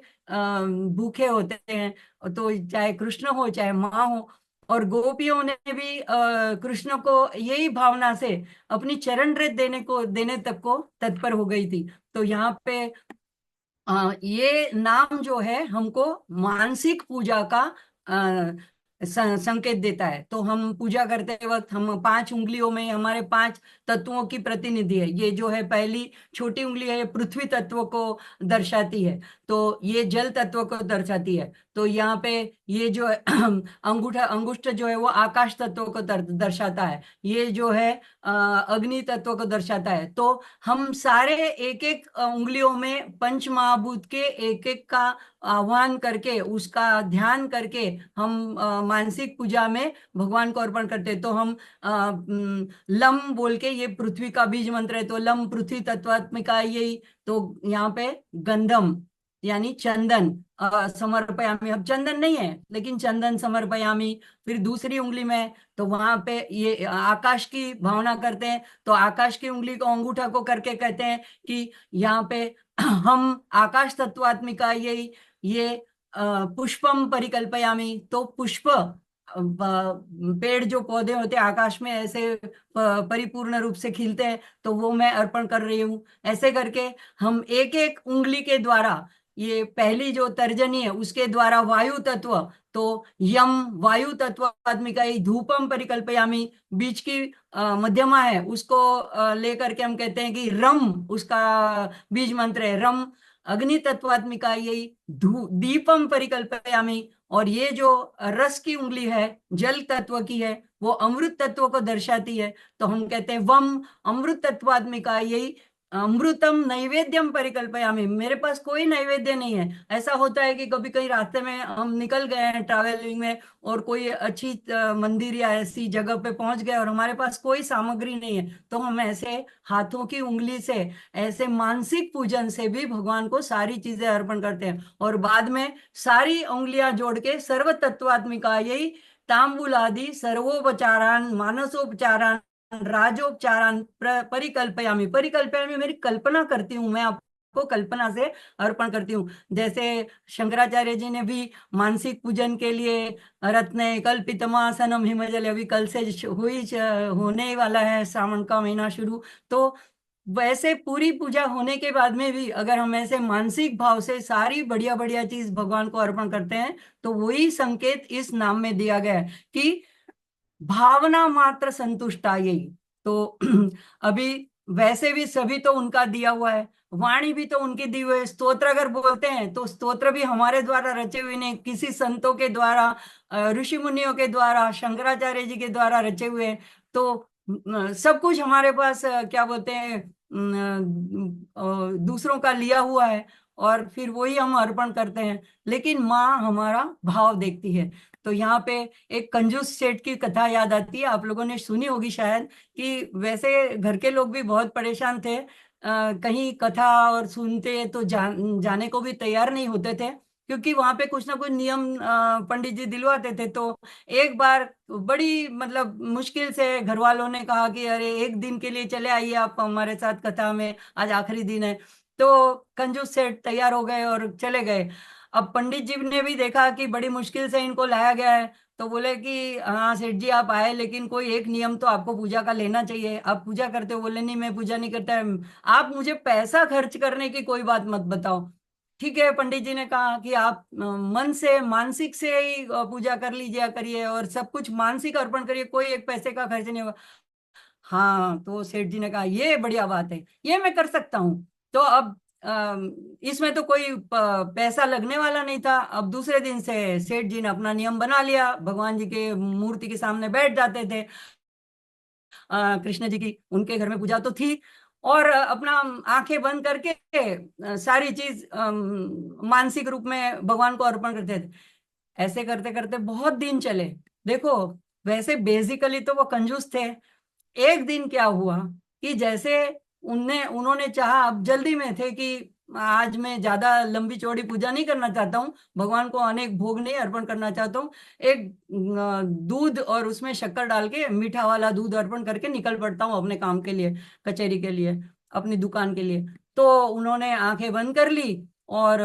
भूखे होते हैं। तो चाहे कृष्ण हो चाहे माँ हो, और गोपियों ने भी कृष्ण को यही भावना से अपनी चरण रेत देने तक को तत्पर हो गई थी। तो यहाँ पे ये नाम जो है हमको मानसिक पूजा का संकेत देता है। तो हम पूजा करते वक्त हम 5 उंगलियों में हमारे 5 तत्वों की प्रतिनिधि है। ये जो है पहली छोटी उंगली है, ये पृथ्वी तत्व को दर्शाती है। तो ये जल तत्व को दर्शाती है। तो यहाँ पे ये जो है अंगूठा अंगुष्ठ जो है वो आकाश तत्व को दर्शाता है। ये जो है अग्नि तत्व को दर्शाता है। तो हम सारे एक एक उंगलियों में पंच महाभूत के एक एक का आह्वान करके, उसका ध्यान करके हम मानसिक पूजा में भगवान को अर्पण करते हैं। तो हम लम बोल के, ये पृथ्वी का बीज मंत्र है, तो लम पृथ्वी तत्वात्मिका यही। तो यहाँ पे गंधम यानी चंदन समर्पयामी। अब चंदन नहीं है लेकिन चंदन समर्पयामी। फिर दूसरी उंगली में, तो वहां पे ये आकाश की भावना करते हैं। तो आकाश की उंगली को अंगूठा को करके कहते हैं कि यहाँ पे हम आकाश तत्वात्मिका ये पुष्पम परिकल्पयामी। तो पुष्प, पेड़ जो पौधे होते हैं आकाश में ऐसे परिपूर्ण रूप से खिलते हैं, तो वो मैं अर्पण कर रही हूँ। ऐसे करके हम एक एक उंगली के द्वारा, ये पहली जो तर्जनी है उसके द्वारा वायु तत्व, तो यम वायु तत्वात्मिका ही धूपम परिकल्पयामी। बीच की मध्यमा है, उसको लेकर के हम कहते हैं कि रम, उसका बीज मंत्र है रम। अग्नि तत्वात्मिका यही दीपम परिकल्पयामी। और ये जो रस की उंगली है, जल तत्व की है, वो अमृत तत्व को दर्शाती है। तो हम कहते हैं वम अमृत तत्वात्मिका यही अमृतम नैवेद्यम परिकल्पयामि। मेरे पास कोई नैवेद्य नहीं है। ऐसा होता है कि कभी कहीं रास्ते में हम निकल गए हैं ट्रैवलिंग में, और कोई अच्छी मंदिर या ऐसी जगह पे पहुंच गए और हमारे पास कोई सामग्री नहीं है, तो हम ऐसे हाथों की उंगली से, ऐसे मानसिक पूजन से भी भगवान को सारी चीजें अर्पण करते हैं। और बाद में सारी उंगलियां जोड़ के सर्व तत्वात्मिका यही तांबुलादि सर्वोपचारान मानसोपचारान राजोपचारान परिकल्पयामी। परिकल्पयामी मेरी कल्पना करती हूँ, मैं आपको कल्पना से अर्पण करती हूँ। जैसे शंकराचार्य जी ने भी मानसिक पूजन के लिए रत्ने कल्पितमासनम हिमजल, अभी कल से होने वाला है श्रावण का महीना शुरू। तो वैसे पूरी पूजा होने के बाद में भी अगर हम ऐसे मानसिक भाव से सारी बढ़िया बढ़िया चीज भगवान को अर्पण करते हैं, तो वही संकेत इस नाम में दिया गया है कि भावना मात्र संतुष्टा यही। तो अभी वैसे भी सभी तो उनका दिया हुआ है, वाणी भी तो उनकी दी हुई है। स्तोत्र अगर बोलते हैं तो स्तोत्र भी हमारे द्वारा रचे हुए नहीं, किसी संतों के द्वारा, ऋषि मुनियों के द्वारा, शंकराचार्य जी के द्वारा रचे हुए हैं। तो सब कुछ हमारे पास क्या बोलते हैं, दूसरों का लिया हुआ है, और फिर वही हम अर्पण करते हैं। लेकिन माँ हमारा भाव देखती है। तो यहाँ पे एक कंजूस सेठ की कथा याद आती है, आप लोगों ने सुनी होगी शायद, कि वैसे घर के लोग भी बहुत परेशान थे। कहीं कथा और सुनते तो जाने को भी तैयार नहीं होते थे, क्योंकि वहां पे कुछ ना कुछ नियम पंडित जी दिलवाते थे। तो एक बार बड़ी मतलब मुश्किल से घर वालों ने कहा कि अरे एक दिन के लिए चले आइए आप हमारे साथ कथा में, आज आखिरी दिन है। तो कंजूस सेठ तैयार हो गए और चले गए। अब पंडित जी ने भी देखा कि बड़ी मुश्किल से इनको लाया गया है, तो बोले कि हाँ सेठ जी आप आए, लेकिन कोई एक नियम तो आपको पूजा का लेना चाहिए, आप पूजा करते हो? बोले नहीं मैं पूजा नहीं करता। आप मुझे पैसा खर्च करने की कोई बात मत बताओ। ठीक है, पंडित जी ने कहा कि आप मन से मानसिक से ही पूजा कर लीजिए करिए, और सब कुछ मानसिक अर्पण करिए, कोई एक पैसे का खर्च नहीं होगा। हाँ, तो सेठ जी ने कहा ये बढ़िया बात है, ये मैं कर सकता हूँ। तो अब इसमें तो कोई पैसा लगने वाला नहीं था। अब दूसरे दिन से सेठ जी ने अपना नियम बना लिया, भगवान जी के मूर्ति के सामने बैठ जाते थे। कृष्ण जी की उनके घर में पूजा तो थी, और अपना आंखें बंद करके सारी चीज मानसिक रूप में भगवान को अर्पण करते थे। ऐसे करते करते बहुत दिन चले। देखो, वैसे बेसिकली तो वो कंजूस थे। एक दिन क्या हुआ कि जैसे उन्होंने चाहा, अब जल्दी में थे कि आज मैं ज्यादा लंबी चौड़ी पूजा नहीं करना चाहता हूँ, भगवान को अनेक भोग नहीं अर्पण करना चाहता हूँ, एक दूध और उसमें शक्कर डाल के मीठा वाला दूध अर्पण करके निकल पड़ता हूँ अपने काम के लिए, कचहरी के लिए, अपनी दुकान के लिए। तो उन्होंने आंखें बंद कर ली और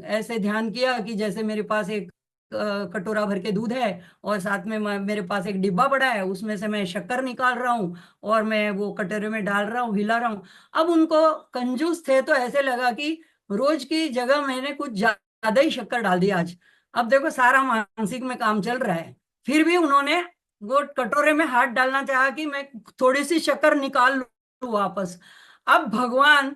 ऐसे ध्यान किया कि जैसे मेरे पास एक कटोरा भर के दूध है, और साथ में मेरे पास एक डिब्बा पड़ा है, उसमें से मैं शक्कर निकाल रहा हूँ और मैं वो कटोरे में डाल रहा हूँ, हिला रहा हूँ। अब उनको, कंजूस थे तो ऐसे लगा कि रोज की जगह मैंने कुछ ज्यादा ही शक्कर डाल दिया आज। अब देखो सारा मानसिक में काम चल रहा है, फिर भी उन्होंने वो कटोरे में हाथ डालना चाहा कि मैं थोड़ी सी शक्कर निकाल लूं वापस। अब भगवान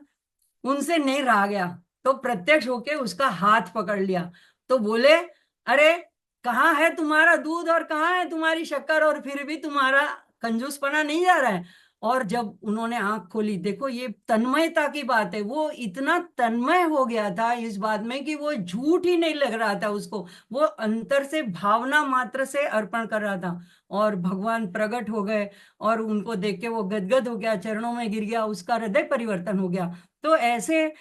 उनसे नहीं रहा गया, तो प्रत्यक्ष होके उसका हाथ पकड़ लिया। तो बोले अरे कहाँ है तुम्हारा दूध और कहाँ है तुम्हारी शक्कर, और फिर भी तुम्हारा कंजूसपना नहीं जा रहा है। और जब उन्होंने आंख खोली, देखो ये तन्मयता की बात है, वो इतना तन्मय हो गया था इस बात में कि वो झूठ ही नहीं लग रहा था उसको, वो अंतर से भावना मात्र से अर्पण कर रहा था। और भगवान प्रकट हो गए, और उनको देख के वो गदगद हो गया, चरणों में गिर गया, उसका हृदय परिवर्तन हो गया। तो ऐसे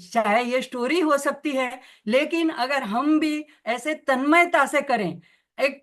चाहे ये स्टोरी हो सकती है, लेकिन अगर हम भी ऐसे तन्मयता से करें, एक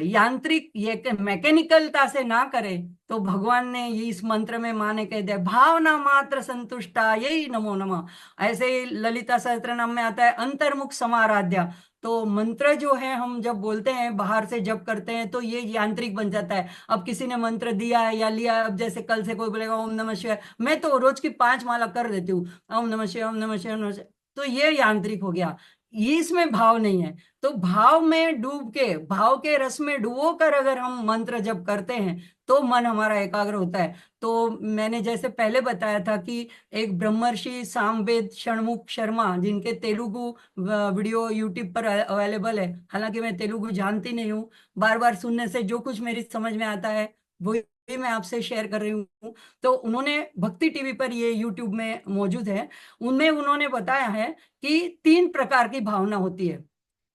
यांत्रिक ये मैकेनिकलता से ना करें, तो भगवान ने ये इस मंत्र में माँ ने कह दिया भावना मात्र संतुष्टा यही नमो नमः। ऐसे ही ललिता सहस्त्रनाम में आता है अंतर्मुख समाराध्या। तो मंत्र जो है हम जब बोलते हैं बाहर से जब करते हैं तो ये यांत्रिक बन जाता है। अब किसी ने मंत्र दिया है या लिया है, अब जैसे कल से कोई बोलेगा ओम नमः शिवाय, मैं तो रोज की 5 माला कर देती हूँ, ओम नमः शिवाय ओम नमः शिवाय ओम नमः शिवाय। तो ये यांत्रिक हो गया, ये इसमें भाव नहीं है। तो भाव में डूब के, भाव के रस में डुबो कर अगर हम मंत्र जब करते हैं तो मन हमारा एकाग्र होता है। तो मैंने जैसे पहले बताया था कि एक ब्रह्मर्षि सामवेद षणमुख शर्मा, जिनके तेलुगु वीडियो यूट्यूब पर अवेलेबल है, हालांकि मैं तेलुगु जानती नहीं हूँ, बार बार सुनने से जो कुछ मेरी समझ में आता है वही मैं आपसे शेयर कर रही हूँ। तो उन्होंने भक्ति टीवी पर, ये यूट्यूब में मौजूद है, उनमें उन्होंने बताया है कि 3 प्रकार की भावना होती है।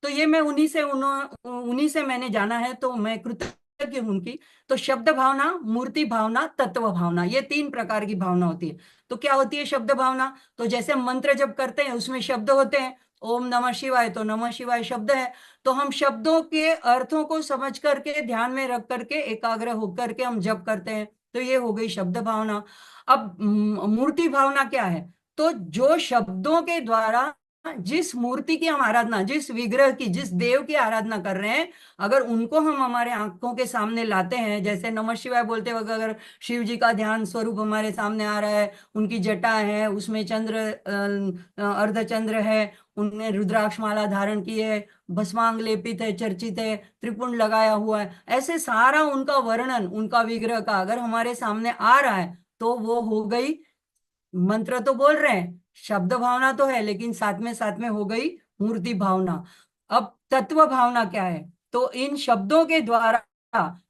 तो ये मैं उन्हीं से मैंने जाना है, तो मैं कृतज्ञ हूं उनकी। तो शब्द भावना, मूर्ति भावना, तत्व भावना, ये 3 प्रकार की भावना होती है। तो क्या होती है शब्द भावना? तो जैसे मंत्र जब करते हैं उसमें शब्द होते हैं, ओम नमः शिवाय, तो नमः शिवाय शब्द है, तो हम शब्दों के अर्थों को समझ करके ध्यान में रख करके एकाग्र होकर के हम जप करते हैं, तो ये हो गई शब्द भावना। अब मूर्ति भावना क्या है? तो जो शब्दों के द्वारा जिस मूर्ति की हम आराधना, जिस विग्रह की, जिस देव की आराधना कर रहे हैं, अगर उनको हम हमारे आंखों के सामने लाते हैं, जैसे नमः शिवाय बोलते वक्त अगर शिव जी का ध्यान स्वरूप हमारे सामने आ रहा है, उनकी जटा है, उसमें चंद्र अर्धचंद्र है, उनने रुद्राक्ष माला धारण की है, भस्मांग लेपित है, चर्चित है, त्रिपुंड लगाया हुआ है, ऐसे सारा उनका वर्णन, उनका विग्रह का अगर हमारे सामने आ रहा है, तो वो हो गई, मंत्र तो बोल रहे हैं, शब्द भावना तो है, लेकिन साथ में हो गई मूर्ति भावना। अब तत्व भावना क्या है? तो इन शब्दों के द्वारा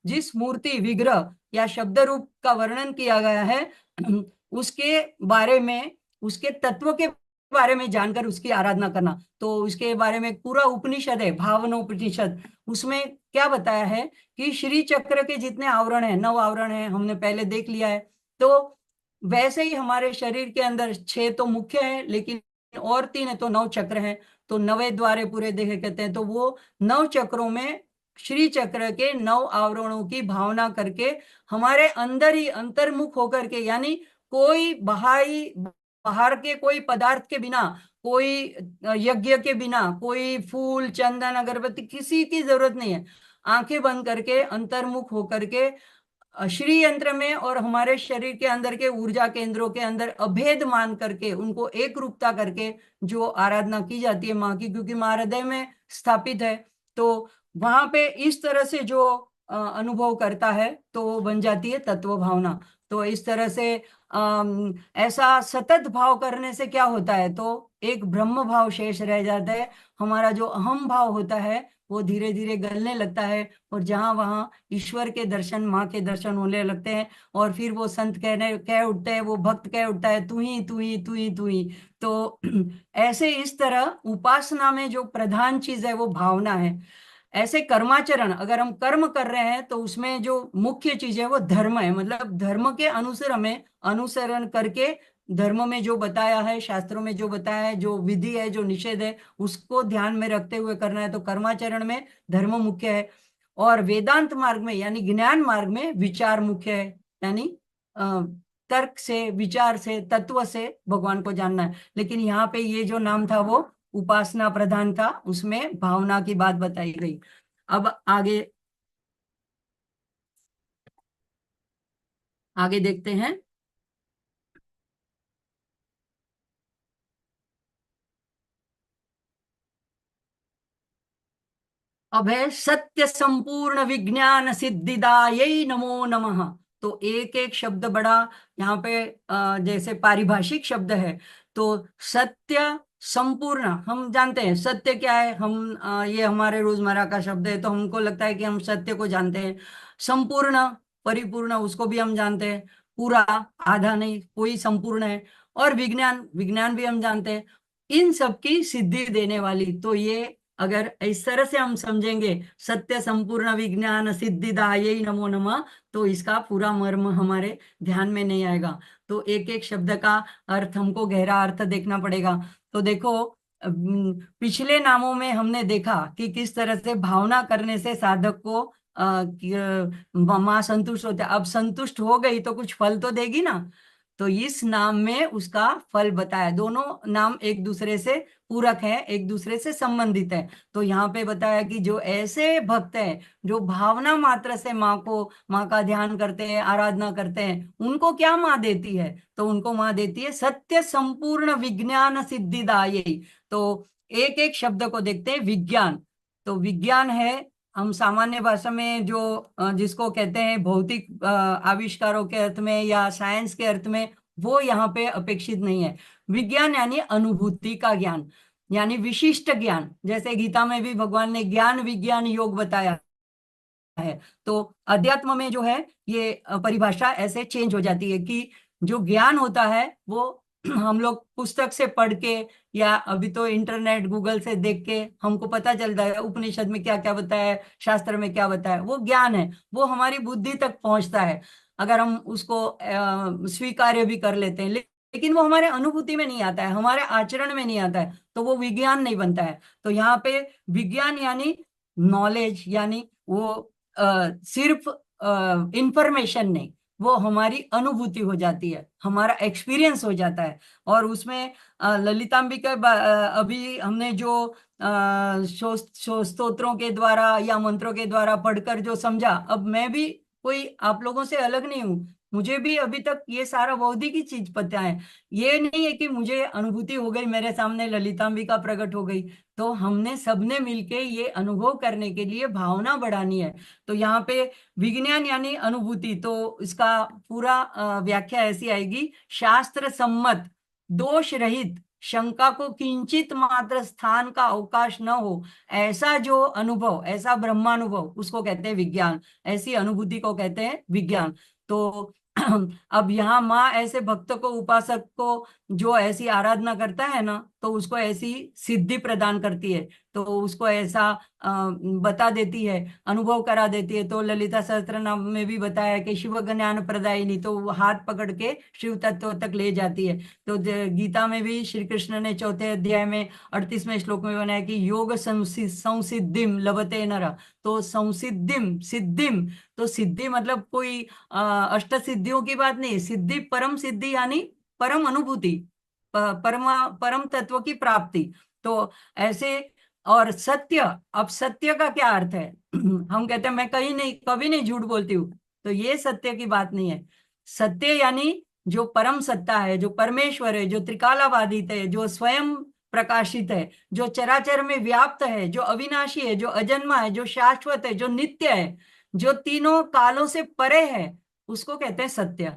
जिस मूर्ति, विग्रह या शब्द रूप का वर्णन किया गया है, उसके बारे में, उसके तत्व के बारे में जानकर उसकी आराधना करना। तो उसके बारे में पूरा उपनिषद है, भावनोपनिषद, उसमें क्या बताया है कि श्री चक्र के जितने आवरण है, 9 आवरण है, हमने पहले देख लिया है। तो वैसे ही हमारे शरीर के अंदर 6 तो मुख्य है, लेकिन और 3 है, तो 9 चक्र हैं। तो नवे द्वारे पूरे देह कहते हैं। तो वो 9 चक्रों में श्री चक्र के 9 आवरणों की भावना करके हमारे अंदर ही अंतर्मुख होकर के, यानी कोई बाहर के कोई पदार्थ के बिना, कोई यज्ञ के बिना, कोई फूल चंदन अगरबत्ती किसी की जरूरत नहीं है। आंखें बंद करके अंतर्मुख होकर के श्री यंत्र में और हमारे शरीर के अंदर के ऊर्जा केंद्रों के अंदर अभेद मान करके, उनको एक रूपता करके जो आराधना की जाती है माँ की, क्योंकि माँ हृदय में स्थापित है, तो वहां पे इस तरह से जो अनुभव करता है तो वो बन जाती है तत्व भावना। तो इस तरह से ऐसा सतत भाव करने से क्या होता है, तो एक ब्रह्म भाव शेष रह जाता है। हमारा जो अहम भाव होता है वो धीरे धीरे गलने लगता है, और जहां वहां ईश्वर के दर्शन, माँ के दर्शन होने लगते हैं। और फिर वो संत कह उठते हैं, वो भक्त कह उठता है, तू ही तू ही तू ही तू ही। तो ऐसे इस तरह उपासना में जो प्रधान चीज है वो भावना है। ऐसे कर्माचरण अगर हम कर्म कर रहे हैं तो उसमें जो मुख्य चीज है वो धर्म है। मतलब धर्म के अनुसार हमें अनुसरण करके, धर्म में जो बताया है, शास्त्रों में जो बताया है, जो विधि है, जो निषेध है, उसको ध्यान में रखते हुए करना है। तो कर्माचरण में धर्म मुख्य है, और वेदांत मार्ग में यानी ज्ञान मार्ग में विचार मुख्य है। यानी अ, तर्क से, विचार से, तत्व से भगवान को जानना है। लेकिन यहाँ पे ये जो नाम था वो उपासना प्रधान था, उसमें भावना की बात बताई गई। अब आगे आगे देखते हैं। अब है सत्य संपूर्ण विज्ञान सिद्धिदायै नमो नमः। तो एक एक शब्द बड़ा यहाँ पे जैसे पारिभाषिक शब्द है। तो सत्य संपूर्ण, हम जानते हैं सत्य क्या है, हम ये हमारे रोजमर्रा का शब्द है, तो हमको लगता है कि हम सत्य को जानते हैं। संपूर्ण, परिपूर्ण, उसको भी हम जानते हैं। पूरा, आधा नहीं, कोई संपूर्ण है। और विज्ञान, विज्ञान भी हम जानते हैं। इन सब की सिद्धि देने वाली, तो ये अगर इस तरह से हम समझेंगे, सत्य संपूर्ण विज्ञान सिद्धिदायै नमो नमः, तो इसका पूरा मर्म हमारे ध्यान में नहीं आएगा। तो एक एक शब्द का अर्थ हमको गहरा अर्थ देखना पड़ेगा। तो देखो, पिछले नामों में हमने देखा कि किस तरह से भावना करने से साधक को माँ संतुष्ट होते। अब संतुष्ट हो गई तो कुछ फल तो देगी ना। तो इस नाम में उसका फल बताया। दोनों नाम एक दूसरे से पूरक है, एक दूसरे से संबंधित है। तो यहाँ पे बताया कि जो ऐसे भक्त हैं जो भावना मात्र से माँ को, माँ का ध्यान करते हैं, आराधना करते हैं, उनको क्या माँ देती है, तो उनको माँ देती है सत्य संपूर्ण विज्ञान सिद्धिदायी। तो एक एक शब्द को देखते हैं। विज्ञान, तो विज्ञान है, हम सामान्य भाषा में जो जिसको कहते हैं भौतिक आविष्कारों के अर्थ में या साइंस के अर्थ में, वो यहाँ पे अपेक्षित नहीं है। विज्ञान यानी अनुभूति का ज्ञान, यानी विशिष्ट ज्ञान। जैसे गीता में भी भगवान ने ज्ञान विज्ञान योग बताया है। तो अध्यात्म में जो है ये परिभाषा ऐसे चेंज हो जाती है कि जो ज्ञान होता है वो हम लोग पुस्तक से पढ़ के, या अभी तो इंटरनेट गूगल से देख के हमको पता चलता है उपनिषद में क्या क्या बताया है, शास्त्र में क्या बताया है, वो ज्ञान है, वो हमारी बुद्धि तक पहुंचता है। अगर हम उसको स्वीकार्य भी कर लेते हैं, लेकिन वो हमारे अनुभूति में नहीं आता है, हमारे आचरण में नहीं आता है, तो वो विज्ञान नहीं बनता है। तो यहाँ पे विज्ञान यानी नॉलेज, यानी वो सिर्फ इंफॉर्मेशन नहीं, वो हमारी अनुभूति हो जाती है, हमारा एक्सपीरियंस हो जाता है। और उसमें ललितांबिका अभी हमने जो स्तोत्रों के द्वारा या मंत्रों के द्वारा पढ़कर जो समझा, अब मैं भी कोई आप लोगों से अलग नहीं हूँ, मुझे भी अभी तक ये सारा बौद्धि की चीज पता है। ये नहीं है कि मुझे अनुभूति हो गई, मेरे सामने ललितांबिका प्रकट हो गई। तो हमने सबने मिलके ये अनुभव करने के लिए भावना बढ़ानी है। तो यहाँ पे विज्ञान यानी अनुभूति, तो इसका पूरा व्याख्या ऐसी आएगी, शास्त्र सम्मत, दोष रहित, शंका को किंचित मात्र स्थान का अवकाश न हो, ऐसा जो अनुभव, ऐसा ब्रह्मानुभव, उसको कहते हैं विज्ञान। ऐसी अनुभूति को कहते हैं विज्ञान। तो अब यहाँ माँ ऐसे भक्त को, उपासक को जो ऐसी आराधना करता है ना, तो उसको ऐसी सिद्धि प्रदान करती है, तो उसको ऐसा बता देती है, अनुभव करा देती है। तो ललिता सहस्त्रनाम में भी बताया कि शिव ज्ञान प्रदायिनी, तो वो हाथ पकड़ के शिव तत्व तक ले जाती है। तो गीता में भी श्री कृष्ण ने चौथे अध्याय में 38वें श्लोक में बनाया कि योग संसिद्धिम लभते नर। तो संसिद्धिम, सिद्धिम, तो सिद्धि मतलब कोई अष्ट सिद्धियों की बात नहीं, सिद्धि परम सिद्धि यानी परम अनुभूति, परम तत्व की प्राप्ति। तो ऐसे, और सत्य, अब सत्य का क्या अर्थ है? हम कहते हैं मैं कहीं नहीं, कभी नहीं झूठ बोलती हूँ, तो ये सत्य की बात नहीं है। सत्य यानी जो परम सत्ता है, जो परमेश्वर है, जो त्रिकालाबाधित है, जो स्वयं प्रकाशित है, जो चराचर में व्याप्त है, जो अविनाशी है, जो अजन्मा है, जो शाश्वत है, जो नित्य है, जो तीनों कालों से परे है, उसको कहते हैं सत्य।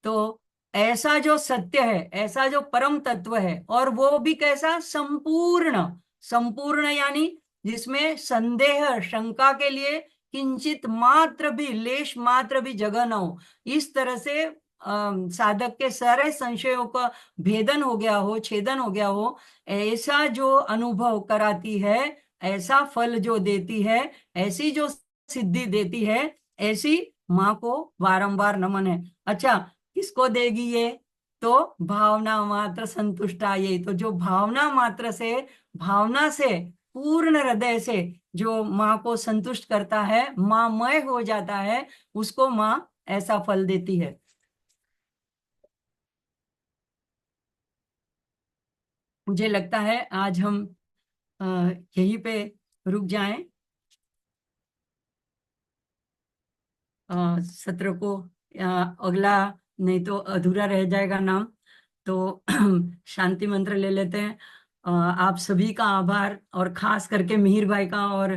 तो ऐसा जो सत्य है, ऐसा जो परम तत्व है, और वो भी कैसा? संपूर्ण। संपूर्ण यानी जिसमें संदेह शंका के लिए किंचित मात्र भी, लेश मात्र भी जगह न हो, इस तरह से साधक के सारे संशयों का भेदन हो गया हो, छेदन हो गया हो, ऐसा जो अनुभव कराती है, ऐसा फल जो देती है, ऐसी जो सिद्धि देती है, ऐसी माँ को बारंबार नमन है। अच्छा, किसको देगी ये? तो भावना मात्र संतुष्टा, ये तो जो भावना मात्र से, भावना से, पूर्ण हृदय से जो माँ को संतुष्ट करता है, माँमय हो जाता है, उसको माँ ऐसा फल देती है। मुझे लगता है आज हम यहीं पे रुक जाएं, सत्र को, अगला नहीं तो अधूरा रह जाएगा नाम। तो शांति मंत्र ले लेते हैं। आप सभी का आभार, और खास करके मिहिर भाई का, और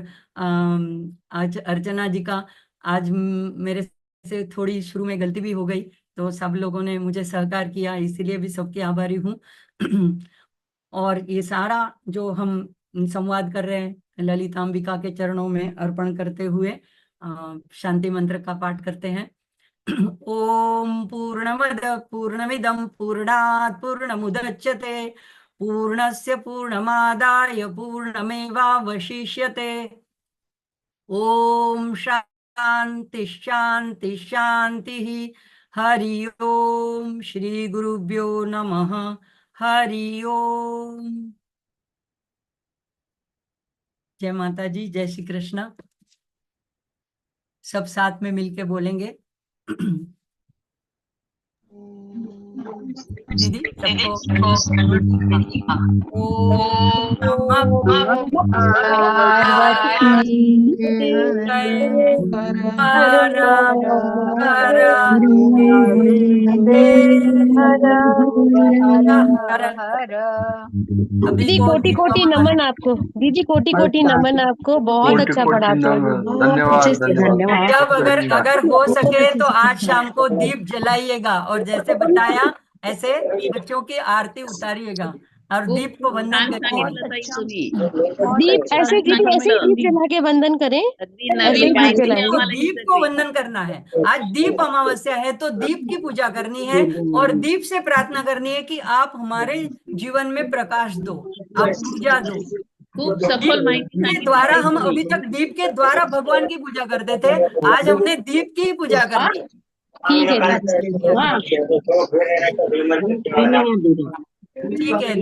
आज अर्चना जी का। आज मेरे से थोड़ी शुरू में गलती भी हो गई, तो सब लोगों ने मुझे सहकार किया, इसीलिए भी सबके आभारी हूँ। और ये सारा जो हम संवाद कर रहे हैं, ललितांबिका के चरणों में अर्पण करते हुए शांति मंत्र का पाठ करते हैं। ओम पूर्णमद पूर्णमिदं पूर्णात् पूर्णमुदच्यते पूर्णस्य पूर्णमादाय पूर्णमेवावशिष्यते। ओम शांति शांति शांति। हरि ओम। श्री गुरुभ्यो नमः। हरि ओम। जय माता जी, जय श्री कृष्ण। सब साथ में मिलके बोलेंगे। दीदी सबको ओम नमः पार्वती हर हर दीदी कोटि कोटि नमन आपको, दीदी कोटि कोटि नमन आपको, बहुत अच्छा पढ़ाते हो। धन्यवाद धन्यवाद। जब अगर हो सके तो आज शाम को दीप जलाइएगा, और जैसे बताया ऐसे बच्चों की आरती उतारिएगा और दीप को वंदन करिए। दीप ऐसे दीदी ऐसे ही दीप जला के वंदन करें, ऐसे ही दीप जलाएंगे। दीप को वंदन करना है। आज दीप अमावस्या है, तो दीप की पूजा करनी है, और दीप से प्रार्थना करनी है कि आप हमारे जीवन में प्रकाश दो, आप ऊर्जा दो। खूब सफल माहिती के द्वारा हम अभी तक दीप के द्वारा भगवान की पूजा करते थे, आज हमने दीप की पूजा करनी है। ठीक है। ठीक है।